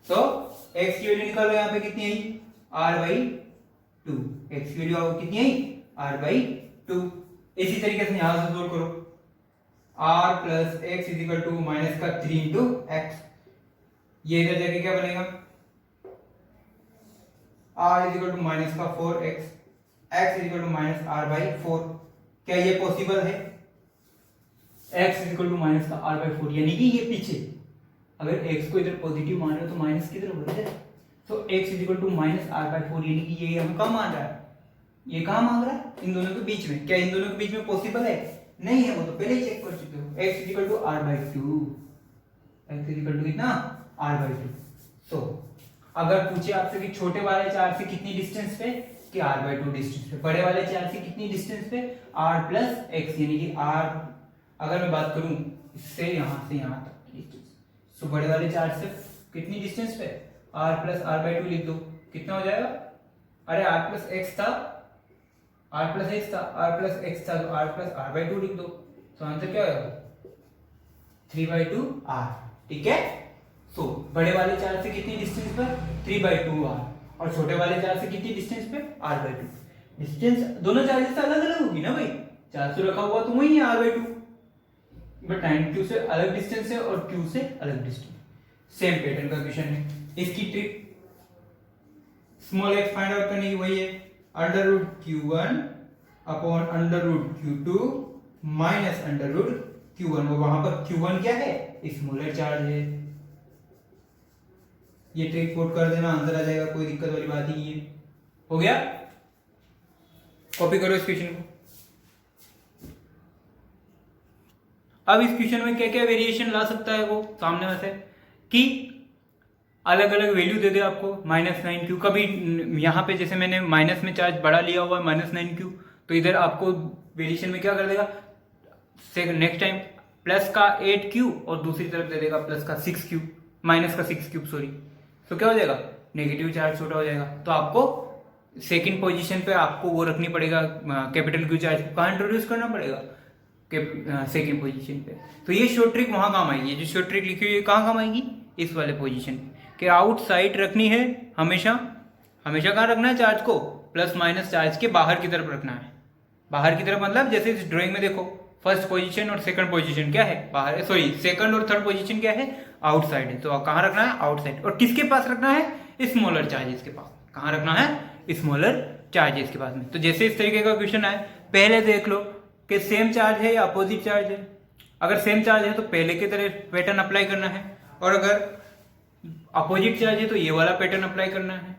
तो x की वैल्यू निकालो, यहाँ पे कितनी आई r बाई 2, x की वैल्यू कितनी आई r बाई 2। इसी तरीके से यहां से सोल्व करो, r plus x is equal to minus का 3 इंटू एक्स, ये इधर जाके क्या बनेगा r is equal to minus का 4x, x is equal to minus r by 4। क्या ये पॉसिबल है, x is equal to minus का r बाई 4, यानी कि ये पीछे अगर x को इधर पॉजिटिव मान रहे हो तो माइनस की तरफ बढ़ जाए, तो x is equal to minus r by 4, यानी कि ये हम कम मान रहा है, ये कहाँ मांग रहा है इन दोनों के बीच में। क्या इन दोनों के बीच में पॉसिबल है, नहीं है, वो तो पहले ही चेक कर चुके हो। x is equal to r by 2, x is equal to कितना r बाई 2। सो अगर पूछे आपसे कि छोटे वाले चार्ज से कितनी डिस्टेंस पे, कि r बाई 2 डिस्टेंस पे, बड़े वाले चार्ज से कितनी डिस्टेंस पे, r प्लस x, यानी कि r अगर मैं बात करूं इससे यहां से यहां तक की डिस्टेंस, सो बड़े वाले चार्ज से कितनी डिस्टेंस पे, r प्लस r बाई 2 लिख दो, कितना हो जाएगा, अरे r प्लस x था, r प्लस x था, r प्लस x था, तो r प्लस r बाई 2 लिख दो, तो आंसर क्या होगा 3/2 r। ठीक है, सो बड़े वाले चार्ज से कितनी डिस्टेंस पर 3/2 r, और छोटे वाले चार्ज से कितनी डिस्टेंस पे r/2। डिस्टेंस दोनों चार्जेस से अलग अलग होगी ना भाई, चार्ज तो रखा हुआ तो वही है r/2, बट 9q से अलग डिस्टेंस है और q से अलग डिस्टेंस। सेम पैटर्न का क्वेश्चन है, इसकी trick small x find out करने की वही है, under root q1 upon under root q2 minus under root q1, वो वहां पर q1 क्या है, स्मॉलर चार्ज है। ये ट्रिक पुट कर देना, आंसर आ जाएगा, कोई दिक्कत वाली बात ही नहीं है। हो गया, कॉपी करो इस क्वेश्चन को। अब इस क्वेश्चन में क्या क्या वेरिएशन ला सकता है वो सामने में से, कि अलग अलग वैल्यू दे दे आपको, -9q, कभी यहाँ पे जैसे मैंने माइनस में चार्ज बड़ा लिया हुआ है -9q, तो इधर आपको वेरिएशन में क्या कर देगा, नेक्स्ट टाइम प्लस का 8q और दूसरी तरफ दे देगा प्लस का 6q, माइनस का 6q सॉरी, तो क्या हो जाएगा, नेगेटिव चार्ज छोटा हो जाएगा। तो आपको सेकंड पोजीशन पे आपको वो रखनी पड़ेगा, कैपिटल क्यू चार्ज कहाँ इंट्रोड्यूस करना पड़ेगा, सेकंड पोजीशन पे। तो ये शॉर्ट ट्रिक वहां काम आएगी, ये जो शॉर्ट ट्रिक लिखी हुई है कहाँ काम आएगी, इस वाले पोजीशन पे, कि आउटसाइड रखनी है हमेशा, हमेशा कहाँ रखना है चार्ज को, प्लस माइनस चार्ज के बाहर की तरफ रखना है। बाहर की तरफ मतलब जैसे इस ड्राइंग में देखो, फर्स्ट पोजीशन और सेकंड पोजीशन क्या है, बाहर, सॉरी सेकंड और थर्ड पोजीशन क्या है, आउटसाइड है, तो कहाँ रखना है, आउटसाइड। और किसके पास रखना है, स्मॉलर चार्जेस के पास। कहाँ रखना है, स्मॉलर चार्जेस के पास में। तो जैसे इस तरीके का क्वेश्चन आए, पहले देख लो कि सेम चार्ज है या अपोजिट चार्ज है। अगर सेम चार्ज है तो पहले की तरह पैटर्न अप्लाई करना है, और अगर अपोजिट चार्ज है तो ये वाला पैटर्न अप्लाई करना है।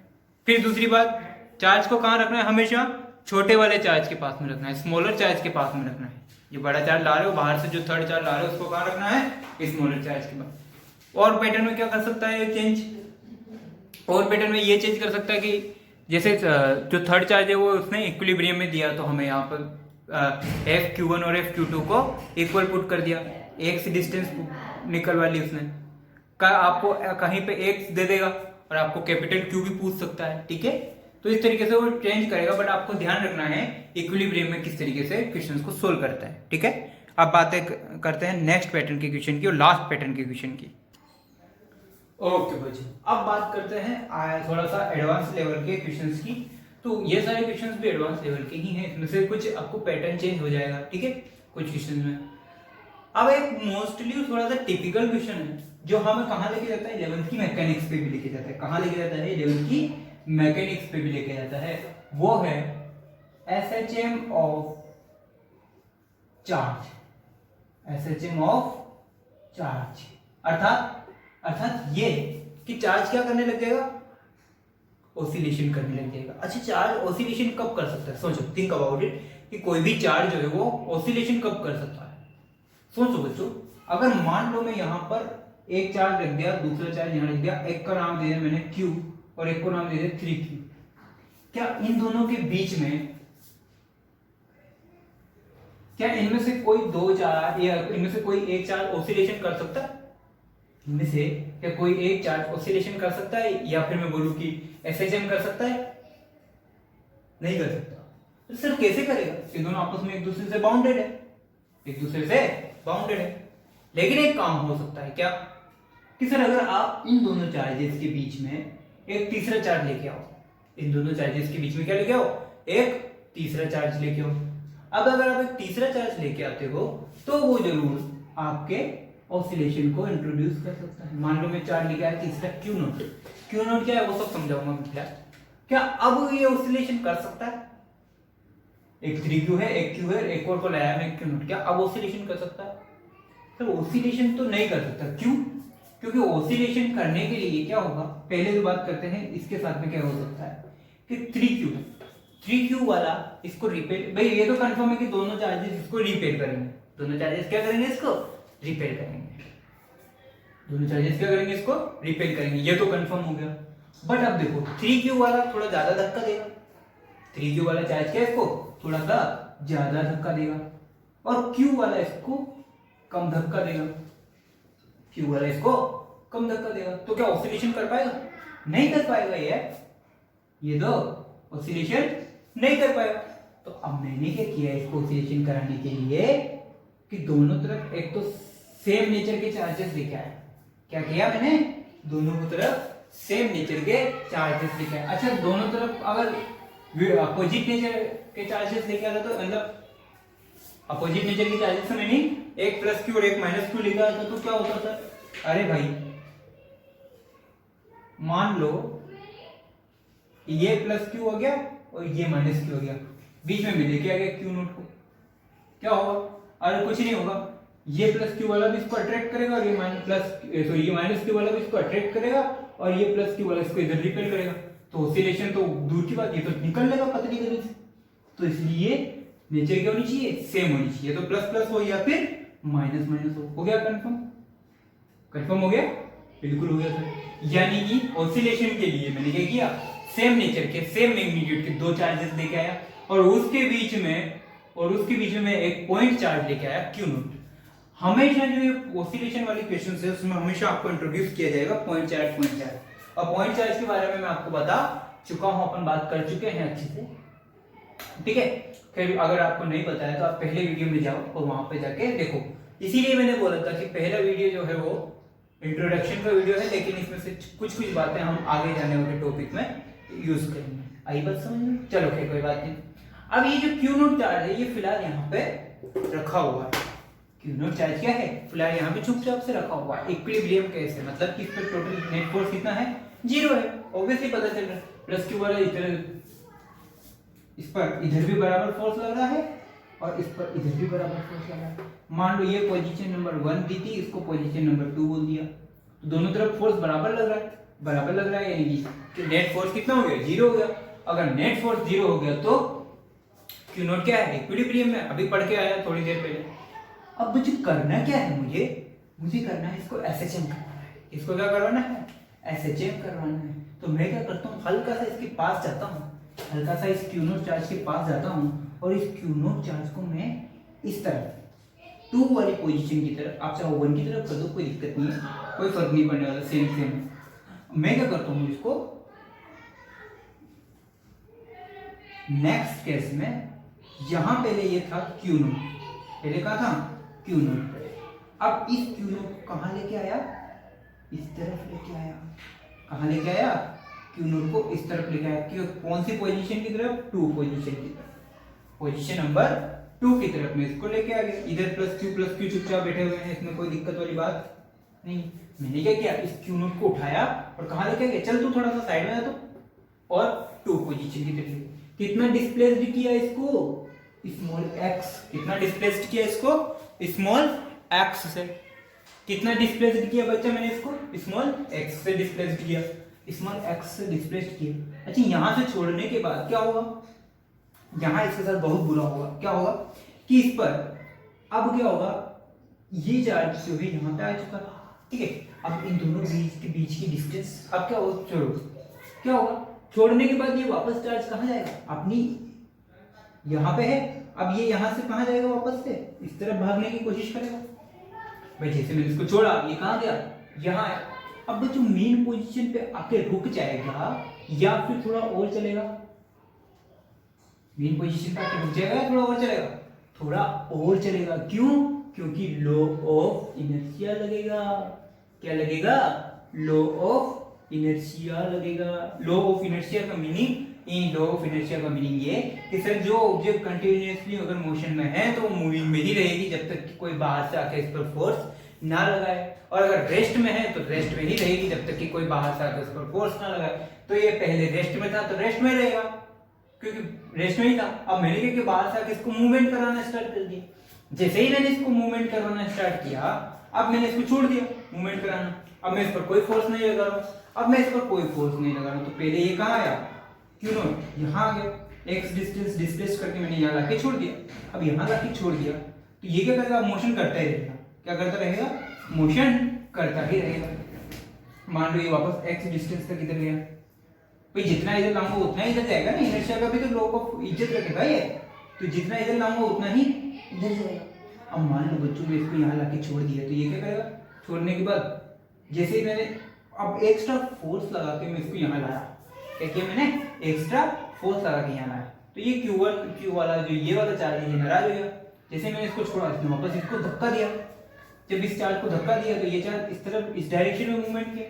फिर दूसरी बात, चार्ज को कहाँ रखना है, हमेशा छोटे वाले चार्ज के पास में रखना है, स्मॉलर चार्ज के पास में रखना है। ये बड़ा चार्ज ला रहे हो बाहर से, जो थर्ड चार्ज ला रहे हो उसको कहाँ रखना है, स्मॉलर चार्ज के पास। और पैटर्न में क्या कर सकता है चेंज, और पैटर्न में ये चेंज कर सकता है कि जैसे जो थर्ड चार्ज है वो उसने इक्विलिब्रियम में दिया, तो हमें यहाँ पर FQ1 और FQ2 को इक्वल पुट कर दिया, एक से डिस्टेंस निकलवा ली उसने, का आपको कहीं पे x दे देगा और आपको कैपिटल क्यू भी पूछ सकता है, ठीक है। तो इस तरीके से वो चेंज करेगा, बट आपको ध्यान रखना है इक्विलिब्रियम में किस तरीके से क्वेश्चंस को सोल्व करता है, ठीक है। अब बातें करते हैं नेक्स्ट पैटर्न के क्वेश्चन की और लास्ट पैटर्न के क्वेश्चन की। ओके बच्चों, अब बात करते हैं थोड़ा सा एडवांस लेवल के क्वेश्चंस की। तो ये सारे क्वेश्चंस भी एडवांस लेवल के ही हैं, इसमें से कुछ आपको पैटर्न चेंज हो जाएगा, ठीक है, कुछ क्वेश्चन में। अब एक मोस्टली थोड़ा सा टिपिकल क्वेश्चन है जो हमें कहाँ लेके जाता है, 11th की मैकेनिक्स पे भी लेके जाता है। कहाँ लेके जाता है? 11th की मैकेनिक्स पे भी लेके जाता है। वो है SHM of charge, SHM of charge. अर्थात ये कि चार्ज क्या करने लग जाएगा, ऑसिलेशन करने लग जाएगा। अच्छा, चार्ज ऑसिलेशन कब कर सकता है? सोचो, थिंक अबाउट इट, कि कोई भी चार्ज जो है वो ऑसिलेशन कब कर सकता है। सोचो बच्चों, अगर मान लो मैं यहां पर एक चार्ज रख दिया, दूसरा चार्ज यहां रख दिया, एक का नाम दे दिया मैंने Q और एक को नाम दे दिया 3Q। क्या इन दोनों के बीच में, क्या इनमें से कोई दो चार्ज या इनमें से कोई एक चार्ज ऑसिलेशन कर सकता है? इनमें से क्या कोई एक चार्ज ऑसिलेशन कर सकता है, या फिर मैं बोलूं कि SHM कर सकता है? नहीं कर सकता। तो सर कैसे करेगा? ये दोनों आपस में एक दूसरे से बाउंडेड है, एक दूसरे से बाउंडेड है। लेकिन एक काम हो सकता है, क्या कि सर अगर आप इन दोनों चार्जेस के बीच में एक तीसरा चार्ज लेके आओ, इन दोनों चार्जेस के बीच में क्या लेके आओ, एक तीसरा चार्ज लेके आओ। अब अगर आप एक तीसरा चार्ज लेके आते हो तो वो जरूर आपके ऑसिलेशन को इंट्रोड्यूस कर सकता है। मान लो मैं चार्ज लेके आया तीसरा Q नोट। Q नोट क्या है वो सब समझाऊंगा मैं। क्या अब ये ऑसिलेशन कर सकता है? एक 3Q है, एक Q है, एक और को लाया मैं Q नोट, क्या अब ऑसिलेशन कर सकता है? तो ऑसिलेशन तो नहीं कर सकता। क्यों? क्योंकि ऑसिलेशन करने के लिए क्या होगा, पहले जो बात करते हैं इसके साथ में क्या हो सकता है कि 3Q है, 3Q वाला इसको रिपेल, भाई ये तो कंफर्म है कि दोनों चार्जेस इसको रिपेल करेंगे। दोनों चार्जेस क्या करेंगे, इसको रिपेल करेंगे। दोनों चार्जेस क्या करेंगे, इसको रिपेल करेंगे, ये तो कंफर्म हो गया। बट अब देखो 3Q वाला थोड़ा ज्यादा धक्का देगा, 3Q वाला चार्ज क्या इसको थोड़ा सा ज्यादा धक्का देगा, और Q वाला इसको कम धक्का देगा। Q वाला इसको कम धक्का देगा, तो क्या ऑसिलेशन कर पाएगा? नहीं कर पाएगा। ये दो ऑसिलेशन नहीं कर पाएगा। तो अब मैंने क्या किया इसको ऑसिलेशन कराने के लिए कि दोनों तरफ एक तो सेम नेचर के चार्जेस लेके आया। क्या किया मैंने? दोनों की तरफ सेम नेचर के चार्जेस लेके आया। अच्छा, दोनों तरफ अगर अपोजिट नेचर के चार्जेस लेके आता तो मतलब अपोजिट नेचर के चार्जेस से मैंने एक प्लस Q और एक माइनस Q लेके आता तो क्या होता था? अरे भाई मान लो ये प्लस Q हो गया और ये माइनस Q हो गया, बीच में लेके आ गया Q नोट को, क्या होगा? अरे कुछ नहीं होगा, ये प्लस Q वाला भी इसको अट्रैक्ट करेगा और ये माइनस Q वाला भी इसको अट्रैक्ट करेगा और ये प्लस Q वाला इसको इधर रिपेल करेगा। तो ऑसिलेशन तो दूर की बात, ये तो निकल लेगा पतली गली से। तो इसलिए नेचर क्या होनी चाहिए? सेम होनी चाहिए। तो प्लस प्लस हो या फिर माइनस माइनस हो गया कंफर्म? कंफर्म हो गया? बिल्कुल हो गया सर। यानी कि ऑसिलेशन के लिए मैंने क्या किया, सेम नेचर के सेम मैग्नीट्यूड के दो चार्जेस लेके आया और उसके बीच में एक पॉइंट चार्ज लेके आया Q नोट। हमेशा जो ये ऑसिलेशन वाली क्वेश्चंस है उसमें हमेशा आपको इंट्रोड्यूस किया जाएगा पॉइंट चार्ज। और पॉइंट चार्ज के बारे में मैं आपको बता चुका हूं, अपन बात कर चुके हैं अच्छे से, ठीक है। फिर अगर आपको नहीं पता है तो आप पहले वीडियो में जाओ और वहां पे जाके देखो। इसीलिए मैंने बोला था कि पहला वीडियो जो है वो इंट्रोडक्शन का वीडियो है, लेकिन इसमें से कुछ बातें हम आगे जाने वाले टॉपिक में यूज करेंगे। आई बात समझ में? चलो फिर कोई बात नहीं। अब ये जो Q नोट चार्ज है ये फिलहाल यहाँ पे रखा हुआ है। Q नोट चार्ज क्या है? फिलहाल यहाँ पे चुपचाप से रखा हुआ है। इक्विलिब्रियम केस है, मतलब कि इस पर टोटल नेट फोर्स कितना है? 0 है। ऑब्वियसली पता चल रहा है। प्लस Q वाला इस पर इधर भी बराबर फोर्स लग रहा है और इस पर इधर भी बराबर फोर्स लग रहा है। मान लो ये पोजीशन नंबर 1 दी थी, इसको पोजीशन नंबर 2 बोल दिया, तो दोनों तरफ फोर्स बराबर लग रहा है, यानी कि नेट फोर्स कितना हो गया? 0 हो गया। अगर नेट फोर्स 0 हो गया तो Q नोट क्या है? इक्विलिब्रियम में। अभी पढ़ के आया थोड़ी देर पहले। अब मुझे करना क्या है? मुझे करना है इसको SHM करवाना है। इसको क्या करवाना है? SHM करवाना है। तो मैं क्या करता हूँ, हल्का सा इसके पास जाता हूँ, हल्का सा इस Q नोट चार्ज के पास जाता हूँ और इस Q नोट चार्ज को मैं इस तरफ 2 वाली पोजीशन की तरफ, आप चाहे 1 की तरफ कर दो, कोई दिक्कत नहीं है, कोई फर्क नहीं पड़ने वाला, सेम मैं क्या करता हूं इसको नेक्स्ट केस में, यहां पहले ये था Q नोट, पहले कहा था Q नोट, अब इस Q नोट को कहां लेके आया, इस तरफ लेके आया, कहां लेके आया, Q नोट को इस तरफ लेके आया, क्यों, कौन सी पोजीशन की तरफ, 2 पोजीशन की तरफ, पोजीशन नंबर 2 की तरफ में इसको लेके आ गया। इधर प्लस क्यू चुपचाप बैठे हुए हैं, इसमें कोई दिक्कत वाली बात नहीं। मैंने क्या किया, इस Q नोट को उठाया और कहां लेके गया, चल तू थोड़ा सा साइड में आ तो, और 2 पोजीशन की तरफ। कितना डिस्प्लेस्ड किया इसको, स्मॉल x, कितना डिस्प्लेस्ड किया इसको, स्मॉल x से, कितना डिस्प्लेस्ड किया बच्चा मैंने इसको, स्मॉल x से डिस्प्लेस्ड किया, स्मॉल x से डिस्प्लेस्ड किया। अच्छा यहां से छोड़ने के बाद क्या होगा, यहां इसके साथ बहुत बुरा होगा, क्या होगा कि इस पर अब क्या होगा, ये चार्ज जो है यहां पे आ चुका, ठीक है। अब इन दोनों के बीच की डिस्टेंस अब क्या होगा, छोड़ो, क्या होगा, छोड़ने के बाद ये वापस चार्ज कहां जाएगा, अपनी यहां पे है, अब ये यहां से कहां जाएगा, वापस से इस तरफ भागने की कोशिश करेगा। भाई जैसे मैंने इसको छोड़ा, ये कहां गया, यहां है। अब बच्चों मेन पोजीशन पे आके रुक जाएगा या फिर थोड़ा और चलेगा, मेन पोजीशन पे आके रुक जाएगा या थोड़ा और चलेगा, थोड़ा और चलेगा, क्यों, क्योंकि लॉ ऑफ इनर्शिया लगेगा, क्या लगेगा, लॉ ऑफ इनर्शिया लगेगा। लॉ ऑफ इनर्शिया का meaning, in law of inertia का मीनिंग ये कि सर जो ऑब्जेक्ट कंटिन्यूअसली अगर मोशन में है तो वो मूविंग में ही रहेगी जब तक कि कोई बाहर से आके इस पर फोर्स ना लगाए, और अगर रेस्ट में है तो रेस्ट में ही रहेगी जब तक कि कोई बाहर से आके उस पर फोर्स ना लगाए। तो ये पहले रेस्ट में था तो रेस्ट में रहेगा, क्योंकि रेस्ट में ही था। अब मैंने क्या कि बाहर से आके इसको मूवमेंट कराना स्टार्ट कर दिया, जैसे ही मैंने इसको मूवमेंट करवाना स्टार्ट किया, अब मैंने इसको छोड़ दिया मूवमेंट कराना, अब मैं इस पर कोई फोर्स नहीं लगा रहा हूं, अब मैं इस पर कोई फोर्स नहीं लगा रहा हूं, तो पहले ये कहां आया, क्यों नोट, यहां आ गया, x डिस्टेंस डिस्प्लेस करके मैंने यहां लाके छोड़ दिया। अब यहां लाके छोड़ दिया तो ये क्या करेगा, मोशन करता ही रहेगा, क्या करता रहेगा, मोशन करता ही रहेगा। मान लो ये वापस x डिस्टेंस तक इधर गया, भाई जितना इधर लाऊंगा उतना ही इधर जाएगा ना, इनर्शिया का भी तो लॉ ऑफ इज्जत रखेगा ये, तो जितना इधर लाऊंगा उतना ही इधर जाएगा। अब मान लो बच्चों ने इसको यहाँ लाके छोड़ दिया, तो ये क्या करेगा, छोड़ने के बाद जैसे ही मैंने अब एक्स्ट्रा फोर्स लगा के मैं इसको यहाँ लाया, क्या किया मैंने, एक्स्ट्रा फोर्स लगा के यहाँ लाया, तो ये Q वाला जो ये वाला चार्ज है ये नाराज हो गया। जैसे मैंने इसको छोड़ा, इसने वापस इसको धक्का दिया, जब इस चार्ज को धक्का दिया तो ये चार्ज इस तरफ इस डायरेक्शन में मूवमेंट किया,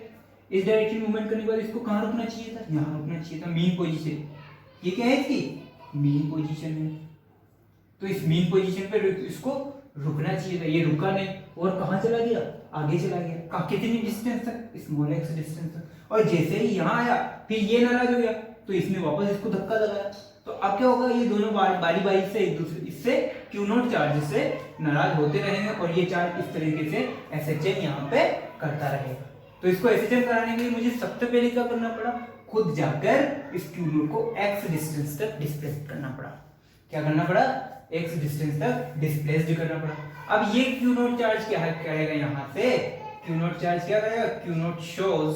इस डायरेक्शन में मूवमेंट करने के बाद इसको कहाँ रुकना चाहिए था, यहाँ रुकना चाहिए था, मेन पोजीशन। ये क्या है इसकी, मेन पोजीशन है, तो इस मेन पोजीशन पे इसको रुकना चाहिए था, ये रुका नहीं और कहाँ चला गया, आगे चला गया, कितनी डिस्टेंस तक, स्मॉल x डिस्टेंस तक। और जैसे ही यहाँ आया फिर ये नाराज हो गया तो इसने वापस इसको धक्का लगाया, तो अब क्या होगा, ये दोनों बारी बारी से एक दूसरे इससे Q नोट चार्ज से नाराज होते रहेंगे और ये चार्ज इस तरीके से SHM यहाँ पे करता रहेगा। तो इसको SHM कराने के लिए मुझे सबसे पहले क्या करना पड़ा, खुद जाकर इस Q नोट को x डिस्टेंस तक डिस्प्लेस करना पड़ा। क्या करना पड़ा, x डिस्टेंस तक डिस्प्लेस्ड करना पड़ा। अब ये Q नोट चार्ज क्या करेगा, यहाँ से Q नोट चार्ज क्या करेगा, Q नोट शोज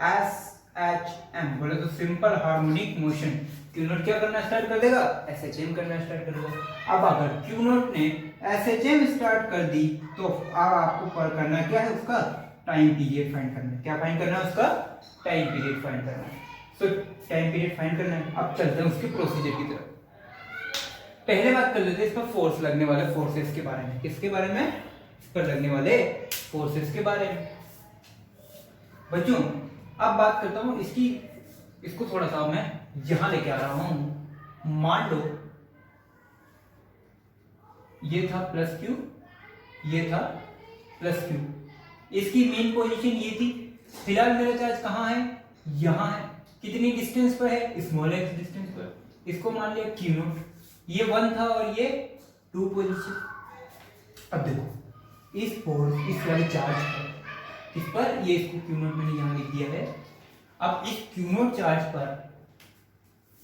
SHM, बोले तो simple harmonic motion. Q note क्या करना स्टार्ट कर देगा, SHM करना स्टार्ट कर देगा। अब अगर Q नोट ने SHM स्टार्ट कर दी तो अब आपको करना क्या है, उसका टाइम पीरियड फाइंड करना है। क्या फाइंड करना है, उसका टाइम पीरियड फाइंड करना है। तो टाइम पीरियड फाइंड करना है। अब चलते हैं उसके प्रोसीजर की तरफ। पहले बात कर लेते हैं इस पर फोर्स लगने वाले फोर्सेस के बारे में। किसके बारे में, इस पर लगने वाले फोर्सेस के बारे में। बच्चों अब बात करता हूं इसको थोड़ा सा मैं यहां लेके आ रहा हूं। मान लो ये था प्लस क्यू, ये था प्लस क्यू, इसकी मेन पोजीशन ये थी। फिलहाल मेरा चार्ज कहां है, यहां है। कितनी डिस्टेंस पर है, स्मॉल x डिस्टेंस पर। इसको मान लिया Q नोट, ये 1 था और ये 2 पोजीशन। अब देखो इस फोर्स, इस वाले चार्ज पर, इस पर ये इसको Q नोट मैंने यहां लिख दिया है। अब इस Q नोट चार्ज पर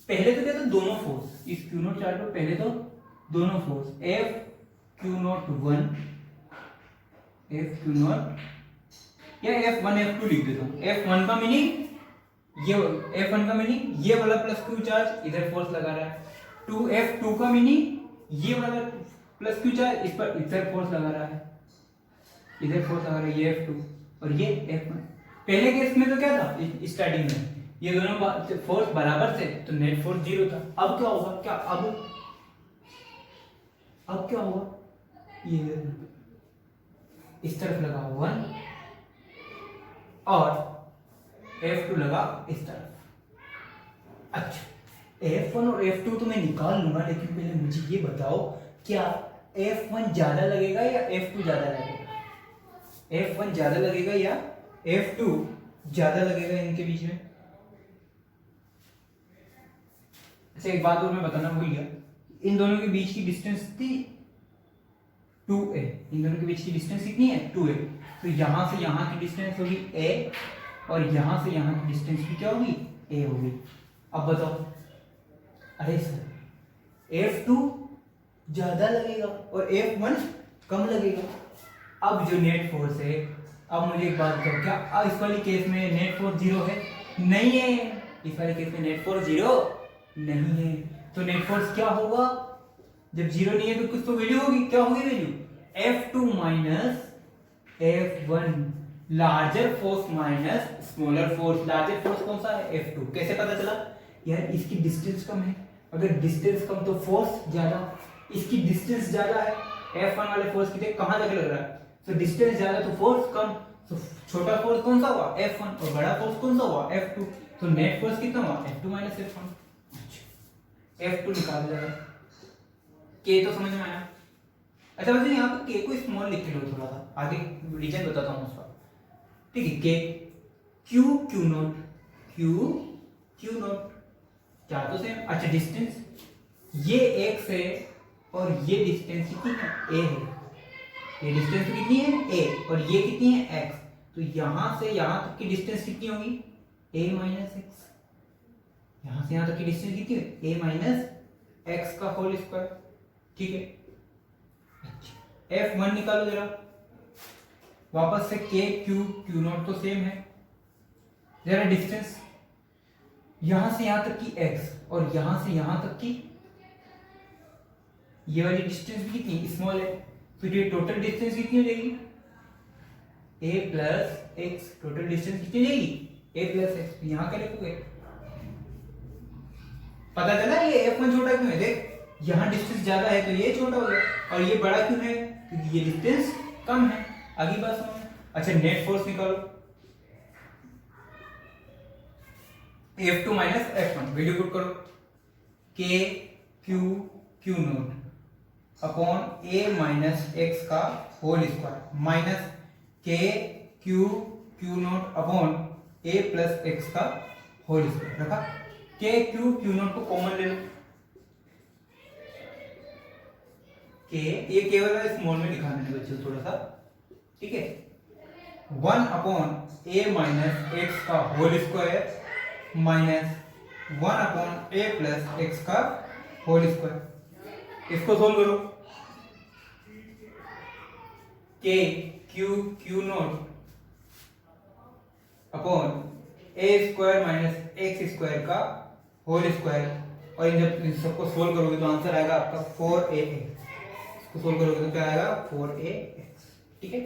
पहले तो क्या था, दोनों फोर्स। इस Q नोट चार्ज पर पहले तो दोनों force F Q note 1, F Q note या F1 F2 लिख देता हूं। F1 का मीनिंग ये, F1 का मीनिंग ये वाला प्लस Q चार्ज इधर फोर्स लगा रहा है। F2 का मीनिंग ये वाला प्लस Q चार्ज इस पर इधर फोर्स लगा रहा है, इधर फोर्स लगा रहा है, ये F2। और ये F1। पहले केस में तो क्या था, स्टार्टिंग में ये दोनों फोर्स बराबर थे तो नेट फोर्स 0 था। अब क्या होगा, क्या अब क्या होगा, ये इस तरफ लगा 1 और F2 लगा इस तरफ। अच्छा F1 और F2 तो मैं निकाल लूंगा, लेकिन पहले मुझे ये बताओ क्या F1 ज्यादा लगेगा या F2 ज्यादा लगेगा? F1 ज्यादा लगेगा या F2 ज्यादा लगेगा इनके बीच में? अच्छा एक बात और मैं बताना भूल गया, इन दोनों के बीच की डिस्टेंस थी 2a। इन दोनों के बीच की डिस्टेंस कितनी है, 2a। तो यहां से यहां की डिस्टेंस होगी a और यहां से यहां की डिस्टेंस भी क्या होगी, a होगी। अब बताओ, अरे सर F2 ज्यादा लगेगा और F1 कम लगेगा। अब जो नेट फोर्स है, अब मुझे एक बात बताओ, क्या इस वाली केस में नेट फोर्स 0 है? नहीं है। इस वाले केस में नेट फोर्स 0 नहीं है। तो नेट फोर्स क्या होगा, जब 0 नहीं है तो कुछ तो वैल्यू होगी। क्या होगी value, F2 minus F1, larger force minus smaller force. Larger force कौन सा है, F2। कैसे पता चला यार, इसकी डिस्टेंस कम है, अगर डिस्टेंस कम तो फोर्स ज्यादा, इसकी डिस्टेंस ज्यादा है, F1 वाले फोर्स की कहां तक लग रहा है, तो डिस्टेंस ज्यादा तो फोर्स कम, तो छोटा फोर्स कौन सा हुआ, F1, और बड़ा फोर्स कौन सा हुआ, F2। तो नेट फोर्स कितना हुआ, F2 माइनस F1। F2 निकाल जाएगा। K तो समझ में आया। अच्छा वैसे यहाँ पे K को स्मॉल लिख लो थोड़ा सा, आगे रीजन बताता हूँ उसका। ठीक है, K Q not, Q not, क्या तो सेम। अच्छा डिस्टेंस, ये x है और ये डिस्टेंस कितनी है, a है। ये डिस्टेंस कितनी है, a, और ये कितनी है, x। तो यहां से यहां तक की डिस्टेंस कितनी होगी, a माइनस x। यहां से यहां तक की डिस्टेंस कितनी है, a माइनस x का होल स्क्वायर। ठीक है, F1 निकालो जरा वापस से, K Q नॉट तो सेम है। जरा डिस्टेंस यहां से यहां तक की x और यहां से यहां तक की ये वाली डिस्टेंस भी कितनी स्मॉल है, फिर ये टोटल डिस्टेंस कितनी हो जाएगी, a plus x। Total distance कितनी हो जाएगी, a प्लस x। यहां क्या लिखोगे, पता चला ये F1 छोटा क्यों है, देख यहां डिस्टेंस ज्यादा है तो ये छोटा हो गया, और ये बड़ा क्यों है, क्योंकि ये डिस्टेंस कम है। आगे बात समझ। अच्छा नेट फोर्स निकालो, F2 minus F1, value put करो, K Q not upon a minus x का whole square minus K Q not upon a plus x का होल स्क्वायर रखा। K Q नॉट को कॉमन ले लो, K ये केवल स्मॉल में दिखाने के बच्चों थोड़ा सा। ठीक है, 1 अपॉन a माइनस x का whole square minus 1 upon a plus x का होल स्क्वायर। इसको सोल्व करो, K Q not upon a square minus x square का होल स्क्वायर, और इन जब इन सबको सोल्व करोगे तो आंसर आएगा आपका 4ax। इसको सोल्व करोगे तो क्या आएगा, 4ax। ठीक है,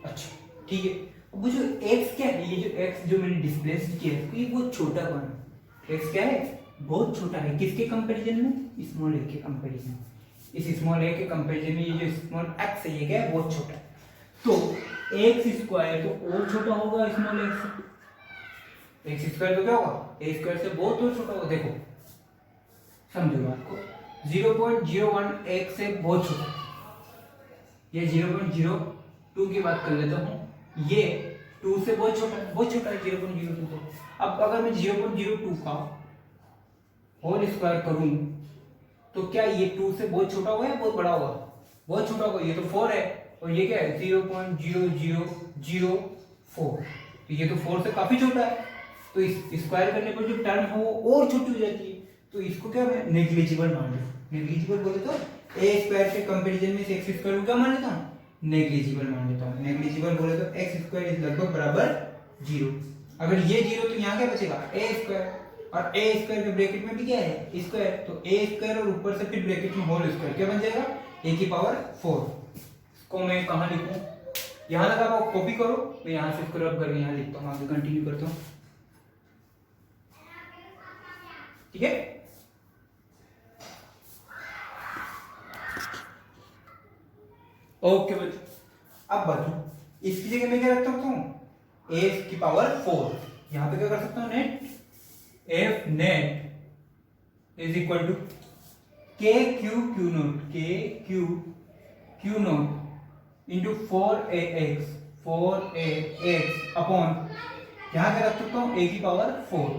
अच्छा ठीक है। अब जो x क्या है, ये जो x जो मैंने डिस्प्लेस किया है ये बहुत छोटा कौन है, x क्या है, बहुत छोटा है। किसके कंपैरिजन में, स्मॉल a के कंपैरिजन। इस स्मॉल a के कंपैरिजन में ये जो स्मॉल x है ये क्या है, बहुत छोटा है। तो x स्क्वायर तो और छोटा होगा स्मॉल x से, x स्क्वायर तो क्या होगा, a स्क्वायर से बहुत और छोटा होगा। देखो समझो बात को, 0.01 x से बहुत छोटा, ये 0.02 की बात कर लेता हूँ, ये 2 से बहुत छोटा है, बहुत छोटा है 0.02 से। अब अगर मैं 0.02 का होल स्क्वायर करूं तो क्या ये 2 से बहुत छोटा होगा या बहुत बड़ा होगा, बहुत छोटा होगा। ये तो 4 है और ये क्या है 0.0004, तो ये तो 4 से काफी छोटा है। तो इस स्क्वायर करने पर जो टर्म है वो और छोटी हो जाती है, तो इसको क्या मैं नेग्लिजिबल मान लूं। नेग्लिजिबल बोले तो a स्क्वायर के कंपैरिजन में x स्क्वायर को क्या मान लेता हूं, नेग्लिजिबल मान लेता हूं। नेग्लिजिबल बोले तो x स्क्वायर इज लगभग बराबर 0। अगर ये 0 तो यहाँ क्या बचेगा, a स्क्वायर, और a स्क्वायर के ब्रैकेट में भी क्या है, स्क्वायर, तो a स्क्वायर और ऊपर से फिर ब्रैकेट में होल स्क्वायर, क्या बन जाएगा, a की पावर 4। इसको मैं कहां लिखूं, यहां तक आप कॉपी करो, मैं यहां से इसको रब करके यहां लिखता हूं, आगे कंटिन्यू करता हूं। ठीक है, ओके बच्चों। अब बच्चों इसकी जगह मैं क्या रख सकता हूं, a की पावर 4। यहां पे क्या कर सकता हूं, net f net is equal to k q not, k q not into 4ax upon, यहां क्या रख सकता हूं, a की पावर 4।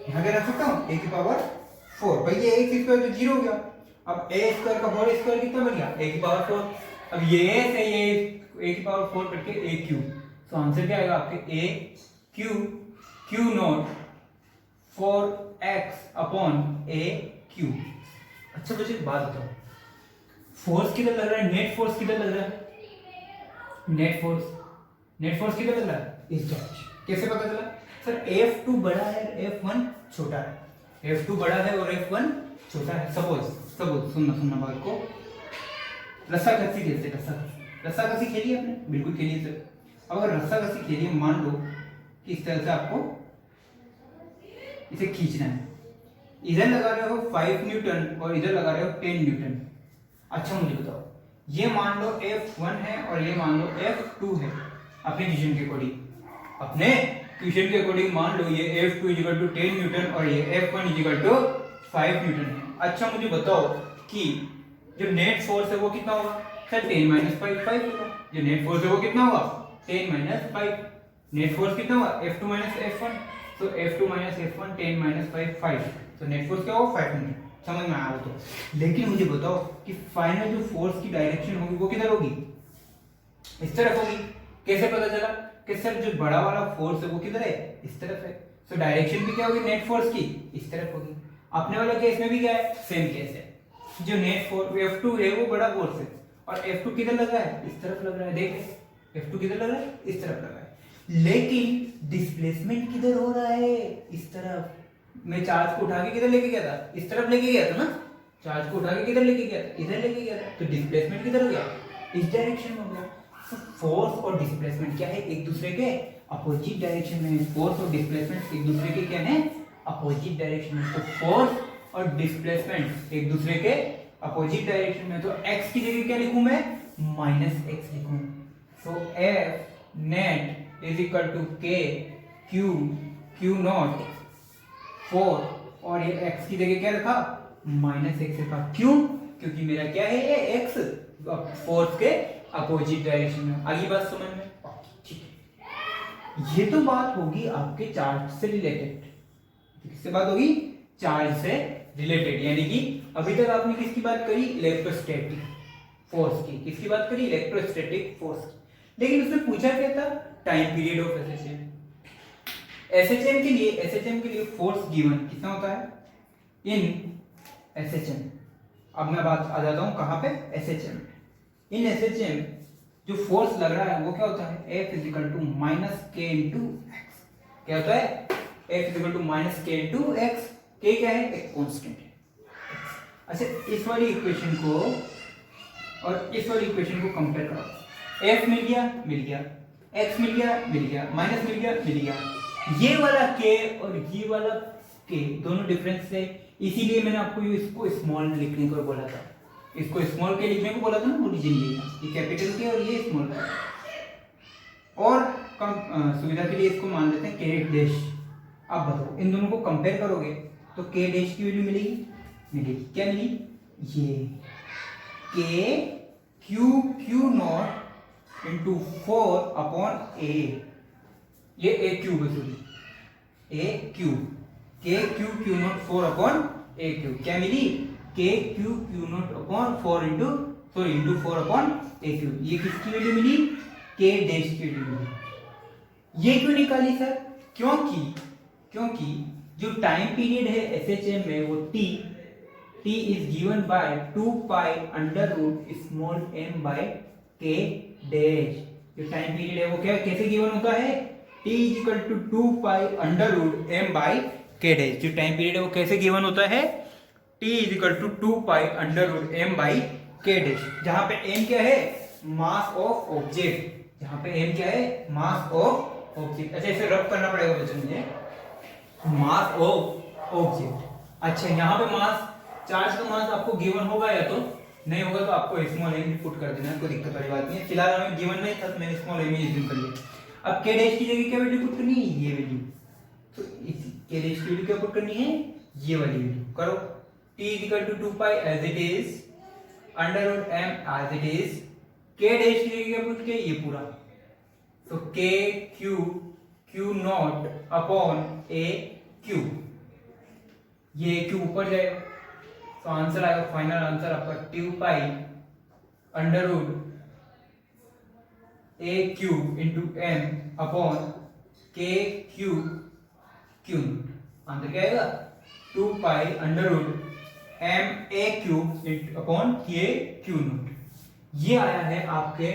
यहां क्या रख सकता हूं, a की पावर 4। भाई ये a स्क्वायर तो 0 हो गया। अब a स्क्वायर का होल स्क्वायर कितना बन गया, a की पावर 4। अब ये से ये a की पावर 4 करके a क्यू, तो आंसर क्या आएगा आपके a Q note 4x upon a Q. अच्छा बच्चे एक बात बताओ, फोर्स किधर लग रहा है, नेट फोर्स किधर लग रहा है, नेट फोर्स किधर लग रहा है, इस डायरेक्शन। कैसे पता चला सर, F2 बड़ा है F1 छोटा है, F2 बड़ा है और F1 छोटा है। सपोज सुनना बात को, रस्साकसी खेलते, रस्साकसी खेली आपने, बिल्कुल खेली है सर। अब अगर रस्साकसी खेली, मान लो कि इस तरह से आपको इसे खींचना है, इधर लगा रहे हो 5 न्यूटन और इधर लगा रहे हो 10 न्यूटन। अच्छा मुझे बताओ, ये मान लो F1 है और ये मान लो F2 है, अपने क्वेश्चन के अकॉर्डिंग मान लो ये F2 इक्वल टू 10 न्यूटन और ये F1 इक्वल टू 5 न्यूटन है। अच्छा मुझे बताओ कि जो नेट फोर्स है वो कितना होगा, सर 10 माइनस 5 होगा। जो नेट फोर्स है वो कितना होगा, 10 माइनस 5। नेट फोर्स कितना होगा, F2 माइनस F1, तो F2 माइनस F1 10 माइनस 5, तो नेट फोर्स क्या होगा 500। समझ में आया हो तो। लेकिन मुझे बताओ कि फाइनल जो फोर्स की डायरेक्शन होगी वो किधर होगी, इस तरफ होगी। कैसे पता चला कि सर जो बड़ा वाला फोर्स है वो किधर है, इस तरफ है। सो डायरेक्शन भी क्या होगी नेट फोर्स की, इस तरफ होगी। अपने वाला केस में भी क्या है, सेम केस है। जो नेट फोर्स F2 है वो बड़ा फोर्स है और F2 किधर लगा है, इस तरफ लग रहा है। देख F2 किधर लगा है, इस तरफ लगा है। लेकिन डिस्प्लेसमेंट किधर हो रहा है, इस तरफ। मैं चार्ज को उठा के किधर लेके गया था, इस तरफ लेके गया था ना। चार्ज को उठा के किधर लेके गया था, इधर लेके गया था। तो डिस्प्लेसमेंट किधर हो गया, इस डायरेक्शन में हो गया। तो फोर्स और डिस्प्लेसमेंट क्या है, एक दूसरे के अपोजिट डायरेक्शन में। फोर्स और डिस्प्लेसमेंट एक दूसरे के क्या है, अपोजिट डायरेक्शन में। तो फोर्स और डिस्प्लेसमेंट एक दूसरे के अपोजिट डायरेक्शन में। तो x की जगह क्या लिखूं मैं, -x लिखूं। So F net is equal to k q not 4 और ये x की जगह क्या रखा, -x रखा। क्यों, क्योंकि मेरा क्या है ये x फोर्स के अपोजिट डायरेक्शन में। आगे बात समझ में, ठीक है। ये तो बात होगी आपके चार्ज से रिलेटेड। किससे बात होगी, चार्ज से रिलेटेड। यानी कि अभी तक आपने किसकी बात करी, इलेक्ट्रोस्टैटिक फोर्स की। किसकी बात करी, इलेक्ट्रोस्टैटिक फोर्स की। लेकिन उसने पूछा क्या था, time period of SHM. SHM के लिए फोर्स गिवन कितना होता है इन एसएचएम। अब मैं बात आ जाता हूं कहां पे, एसएचएम। इन एसएचएम जो फोर्स लग रहा है वो क्या होता है, F is equal to minus K into x. क्या होता है, F is equal to minus K into x. K क्या है, एक कांस्टेंट है। अच्छा इस वाली इक्वेशन को और इस वाली इक्वेशन को कंपेयर करो। F मिल गया, x मिल गया, माइनस मिल गया। ये वाला k और ये वाला k दोनों डिफरेंस है। इसीलिए मैंने आपको इसको स्मॉल लिखने को बोला था। इसको स्मॉल के लिखने को बोला था ना, ओरिजिन ये कैपिटल के और ये स्मॉल का। और कम सुविधा के लिए इसको मान लेते हैं k डैश। अब बताओ इन दोनों को कंपेयर करोगे तो k डैश की वैल्यू मिलेगी। क्या मिली, ये k q not into 4 upon a। ये a क्यूब है, sorry a cube, k q not 4 upon a cube. क्या मिली, k q not upon 4 into 4 upon a cube. ये किसकी वैल्यू मिली, k डैश की वैल्यू मिली। ये क्यों निकाली सर, क्योंकि जो टाइम पीरियड है एसएचएम में वो t is given by 2 pi under root small m by k dash. जो टाइम पीरियड है वो क्या कैसे गिवन होता है, t is equal to 2 pi under root m by k dash. जो टाइम पीरियड है वो कैसे गिवन होता है, t is equal to 2 pi under root m by k dash. जहां पे m क्या है, मास ऑफ ऑब्जेक्ट, यहाँ पे एम क्या है, मास ऑफ ऑब्जेक्ट। अच्छा इसे रब करना पड़ेगा बच्चों मुझे, मास ऑफ ऑब्जेक्ट। अच्छा यहाँ पे मास, चार्ज का मास आपको गिवन होगा या तो नहीं होगा, तो आपको स्मॉल एम पुट कर देना है, कोई दिक्कत वाली बात नहीं है। फिलहाल हमें गिवन नहीं था तो मैंने स्मॉल एम यूज कर लिया। अब के डैश की जगह क्या वैल्यू पुट करनी है, ये वैल्यू, तो इस के डैश की वैल्यू क्या पुट करनी है, ये वाली वैल्यू करो। t = 2 pi as it is √m as it is, k dash की जगह क्या पुट किया, ये पूरा, तो k q not upon a q, ये q ऊपर जाएगा, तो आंसर आएगा, फाइनल आंसर आपका 2 pi √a³ into m upon k q answer क्या आएगा, 2 pi √ma³ upon k q not. ये आया है आपके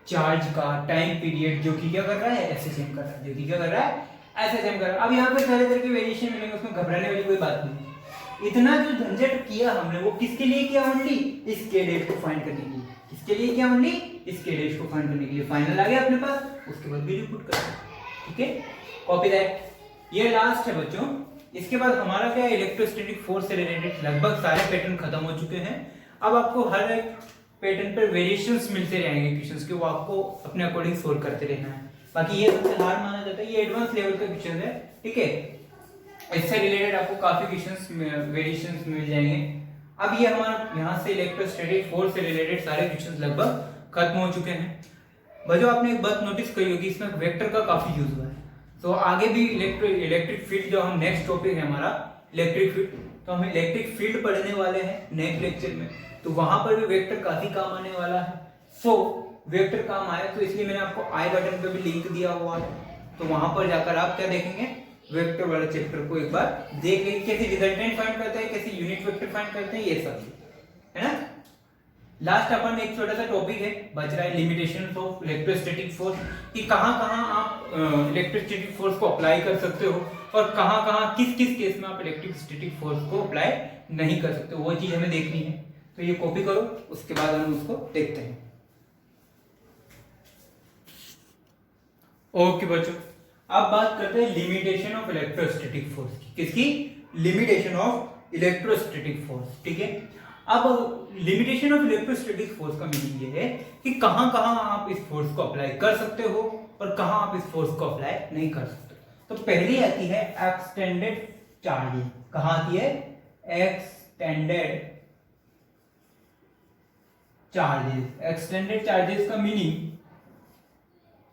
चार्ज का टाइम पीरियड, जो कि क्या कर रहा है, एसएसएम कर रहा है, जो कि क्या कर रहा है, एसएसएम कर रहा है। अब यहाँ पे तरह तरह के वेरिएशन मिलेंगे, उसमें घबराने वाली कोई बात नहीं। इतना जो झंझट किया हमने वो किसके लिए किया, ओनली इस के डैश को फाइंड करने के लिए। किसके लिए किया, ओनली इस के डैश को फाइंड करने के लिए। फाइनल आ गया अपने पास, उसके बाद वैल्यू पुट कर दो, ठीक है, कॉपी दैट। ये लास्ट है बच्चों। इसके बाद हमारा क्या है, इलेक्ट्रोस्टैटिक फोर्स से रिलेटेड लगभग सारे पैटर्न खत्म हो चुके हैं। अब आपको हर एक पैटर्न पर वेरिएशंस मिलते रहेंगे क्वेश्चंस के, वो आपको अपने अकॉर्डिंग सोल्व करते रहना है। बाकी ये सबसे हार्ड माना जाता है, ये एडवांस लेवल का क्वेश्चन है, ठीक है। इससे रिलेटेड आपको काफी क्वेश्चंस वेरिएशंस मिल जाएंगे। अब ये हमारा यहाँ से इलेक्ट्रोस्टैटिक फोर्स से रिलेटेड सारे क्वेश्चंस लगभग खत्म हो चुके हैं। बच्चों आपने एक बात नोटिस करी होगी, इसमें वेक्टर का काफी यूज हुआ है। तो आगे भी इलेक्ट्रिक फील्ड, जो हम नेक्स्ट टॉपिक है हमारा इलेक्ट्रिक फील्ड, तो हम इलेक्ट्रिक फील्ड पढ़ने वाले हैं नेक्स्ट लेक्चर में, तो वहां पर भी वेक्टर काफी काम आने वाला है। सो वेक्टर काम आया तो इसलिए मैंने आपको आई बटन पे भी लिंक दिया हुआ है, तो वहां पर जाकर आप क्या देखेंगे, वेक्टर वाले चैप्टर को एक बार देख लेंगे, कैसे रिजल्टेंट फाइंड करते हैं, कैसे यूनिट वेक्टर फाइंड करते हैं, ये सब है ना। लास्ट अपन एक छोटा सा टॉपिक है बच रहा है, लिमिटेशंस ऑफ इलेक्ट्रोस्टैटिक फोर्स, कि कहां कहां आप इलेक्ट्रोस्टैटिक फोर्स को अप्लाई कर सकते हो और कहां कहां किस किस केस में आप इलेक्ट्रोस्टैटिक फोर्स को अप्लाई नहीं कर सकते, वो चीज हमें देखनी है। तो ये कॉपी करो, उसके बाद हम उसको देखते हैं। ओके बच्चों, अब बात करते हैं लिमिटेशन ऑफ इलेक्ट्रोस्टैटिक फोर्स की। किसकी, लिमिटेशन ऑफ इलेक्ट्रोस्टैटिक फोर्स, ठीक है। अब लिमिटेशन ऑफ इलेक्ट्रोस्टैटिक फोर्स का मीनिंग ये है कि कहां कहां आप इस फोर्स को अप्लाई कर सकते हो और कहां आप इस फोर्स को अप्लाई नहीं कर सकते। तो पहली आती है एक्सटेंडेड चार्जेस। कहां आती है, एक्सटेंडेड चार्जेस। एक्सटेंडेड चार्जेस का मीनिंग,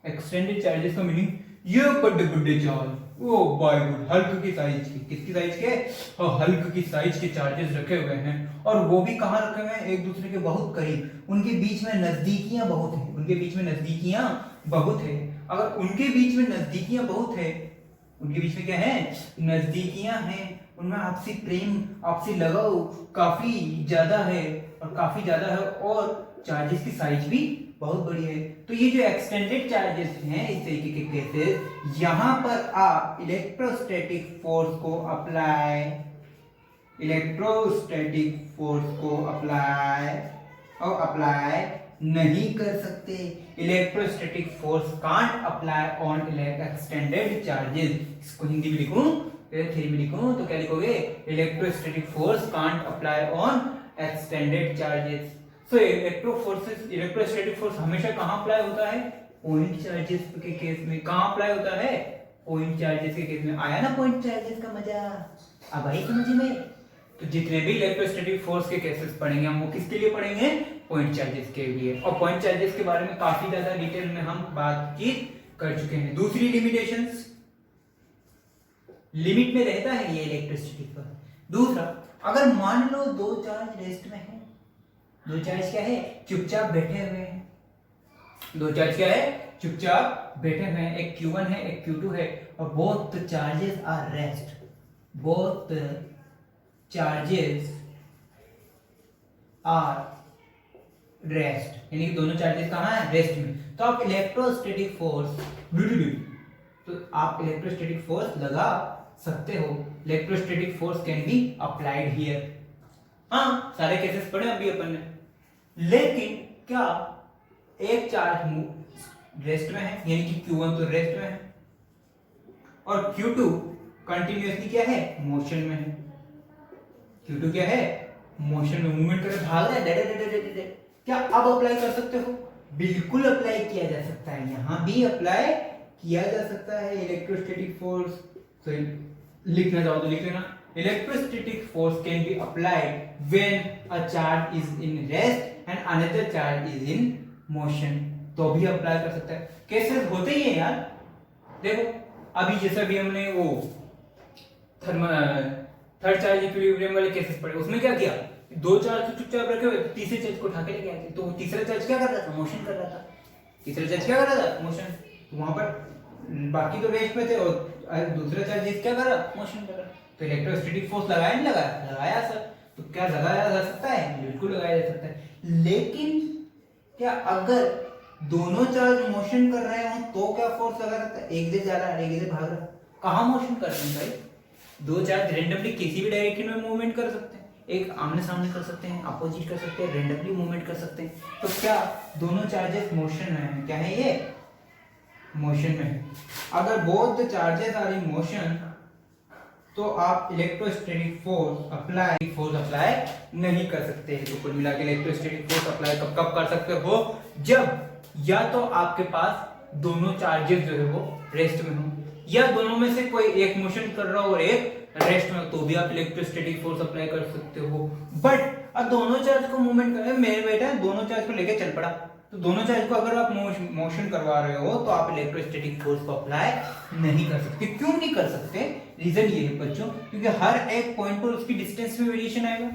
एक्सटेंडेड चार्जेस का मीनिंग, ये बड़े बड़े चार्ज, ओ बाय गुड, हल्क की साइज के, किसकी साइज के, हल्क की साइज के चार्जेस रखे हुए हैं, और वो भी कहां रखे हुए हैं, एक दूसरे के बहुत करीब, उनके बीच में नजदीकियां बहुत है, उनके बीच में नजदीकियां बहुत है। अगर उनके बीच में नजदीकियां बहुत है, उनके बीच में क्या है, नजदीकियां हैं, उनमें आपसी प्रेम, आपसी लगाव काफी ज्यादा है, और काफी ज्यादा है, और चार्जेस की साइज भी बहुत बड़ी है। तो ये जो एक्सटेंडेड चार्जेस हैं, इस तरीके के केसेस, यहां पर आप इलेक्ट्रोस्टैटिक फोर्स को अप्लाई, इलेक्ट्रोस्टैटिक फोर्स को अप्लाई नहीं कर सकते। Electrostatic force can't apply on extended charges. इसको हिंदी में लिखूं, थ्योरी में लिखूं तो क्या लिखोगे, electrostatic force can't apply on extended charges. So electrostatic force हमेशा कहां अप्लाई होता है, पॉइंट चार्जेस के केस में। कहां अप्लाई होता है, पॉइंट चार्जेस के केस में। आया ना पॉइंट चार्जेस का मजा, अब आई समझ में। तो जितने भी इलेक्ट्रोस्टैटिक फोर्स के केसेस पढ़ेंगे हम, वो किसके लिए पढ़ेंगे, पॉइंट चार्जेस के लिए। और पॉइंट चार्जेस के बारे में काफी ज्यादा डिटेल में हम बातचीत कर चुके हैं। दूसरी लिमिटेशंस, लिमिट में रहता है ये इलेक्ट्रोस्टैटिक फोर्स। दूसरा, अगर मान लो दो चार्ज रेस्ट में है, दो चार्ज क्या है, चुपचाप बैठे हुए हैं, दो चार्ज क्या है, चुपचाप बैठे हुए हैं, एक Q1 है एक Q2 है, और both charges are rest, both charges are rest, यानी कि दोनों चार्जेस कहां है, रेस्ट में। तो आप इलेक्ट्रोस्टैटिक फोर्स, तो आप इलेक्ट्रोस्टैटिक फोर्स लगा सकते हो। Electrostatic force can be applied here. हाँ, सारे केसेस पढ़े अभी अपन ने। लेकिन क्या एक चार्ज रेस्ट में है, यानी कि Q1 तो रेस्ट में है और Q2 कंटिन्यूअसली क्या है, मोशन में है। Q2 क्या है, मोशन में, मूवमेंट कर भाग रहा है, डे। क्या अब अप्लाई कर सकते हो? बिल्कुल अप्लाई किया जा सकता है, यहां भी अप्लाई किया जा सकता है इलेक्ट्रोस्टैटिक फोर्स। तो लिखना चाहो तो लिख लेना, electrostatic force can be applied when a charge is in rest and another charge is in motion. तो भी अप्लाई कर सकता है। केसेस होते ही है यार, देखो अभी जैसा भी हमने वो थर्ड चार्ज इक्विलिब्रियम वाले केसेस पढ़े, उसमें क्या किया, दो चार्ज तो चुपचाप रखे हुए, तीसरे चार्ज को उठा के लेके आए थे, तो तीसरा चार्ज क्या कर रहा था, मोशन कर रहा था। तीसरा चार्ज क्या कर रहा था, मोशन। तो वहां पर बाकी तो रेस्ट में थे और दूसरा चार्ज क्या कर रहा, मोशन कर रहा। तो इलेक्ट्रोस्टैटिक फोर्स लगाया नहीं लगाया, लगाया सर। तो क्या लगाया जा सकता है, बिल्कुल लगाया जा सकता है। लेकिन क्या अगर दोनों चार्ज मोशन कर रहे हो तो क्या फोर्स लगा रहता है, एक इधर जा रहा है एक इधर भाग रहा है, कहां मोशन कर रहे हैं भाई। दो चार्ज रेंडमली किसी भी डायरेक्शन में मूवमेंट कर सकते हैं, एक आमने सामने कर सकते हैं, अपोजिट कर सकते हैं, रेंडमली मूवमेंट कर सकते हैं। तो क्या दोनों चार्जेस मोशन में है, क्या है ये, मोशन में है। अगर both the charges are in motion तो आप इलेक्ट्रोस्टैटिक फोर्स अप्लाई नहीं कर सकते। तो कुल मिला के इलेक्ट्रोस्टैटिक फोर्स अप्लाई कब कब कर सकते हो, जब या तो आपके पास दोनों चार्जेस जो है वो रेस्ट में हो, या दोनों में से कोई एक मोशन कर रहा हो और एक रेस्ट में, तो भी आप इलेक्ट्रोस्टैटिक फोर्स अप्लाई कर सकते हो। बट अब दोनों चार्ज को मूवमेंट कर, मेरे बेटा दोनों चार्ज को लेके चल पड़ा, तो दोनों चार्ज को अगर आप मोशन करवा रहे हो तो आप इलेक्ट्रोस्टैटिक फोर्स को अप्लाई नहीं कर सकते। क्यों नहीं कर सकते, रीजन ये है बच्चों, क्योंकि हर एक पॉइंट पर उसकी डिस्टेंस में वेरिएशन आएगा,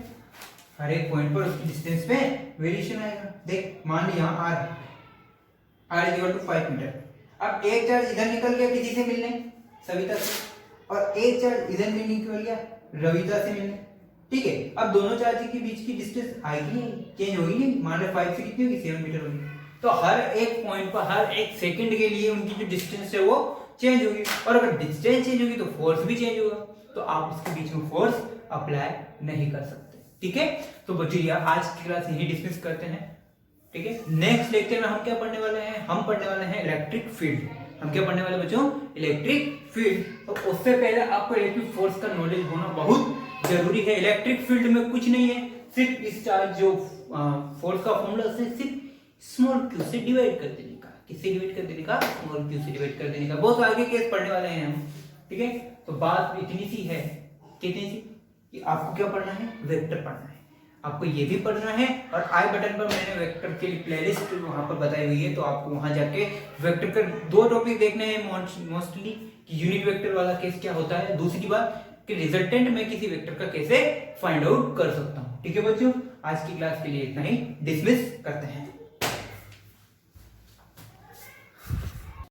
हर एक पॉइंट पर उसकी डिस्टेंस में वेरिएशन आएगा। देख मान ली यहाँ r इक्वल टू 5 मीटर। अब एक चार्ज इधर निकल गया किसी से मिलने, सविता से, और एक चार्ज इधर भी निकल गया रविता से मिलने, ठीक है। अब दोनों चार्ज के बीच की डिस्टेंस आएगी नहीं, चेंज होगी नहीं, मान लो 5 से कितनी होगी, 7 मीटर होगी। तो हर एक पॉइंट पर हर एक सेकंड के लिए उनकी जो डिस्टेंस है वो चेंज होगी, और अगर डिस्टेंस चेंज होगी तो फोर्स भी चेंज होगा, तो आप उसके बीच में फोर्स अप्लाई नहीं कर सकते, ठीक है। तो बच्चों आज की क्लास यही डिस्मिस करते हैं, ठीक है। नेक्स्ट लेक्चर में हम क्या पढ़ने वाले हैं, हम पढ़ने वाले हैं इलेक्ट्रिक फील्ड। हम क्या पढ़ने वाले बच्चों, इलेक्ट्रिक फील्ड। तो उससे पहले आपको इलेक्ट्रिक फोर्स का नॉलेज होना बहुत जरूरी है। इलेक्ट्रिक फील्ड में कुछ नहीं है, सिर्फ इस चार्ज जो फोर्स का फॉर्मूला से सिर्फ स्मॉल क्यू से डिवाइड कर देने का, किससे डिवाइड कर देने का, स्मॉल क्यू से डिवाइड कर देने का। बहुत आगे केस पढ़ने वाले हैं हम, ठीक है। तो बात इतनी सी है, कितनी सी, कि आपको क्या पढ़ना है, वेक्टर पढ़ना है, आपको ये भी पढ़ना है। और आई बटन पर मैंने वेक्टर के लिए प्लेलिस्ट वहां पर बताई हुई है, तो आपको वहां जाके वेक्टर के 2 टॉपिक देखने हैं मोस्टली, कि यूनिट वेक्टर वाला केस क्या होता है, दूसरी बात कि रिजल्टेंट में किसी वेक्टर का कैसे फाइंड आउट कर सकता हूं, ठीक है बच्चों। आज की क्लास के लिए इतना ही, डिसमिस।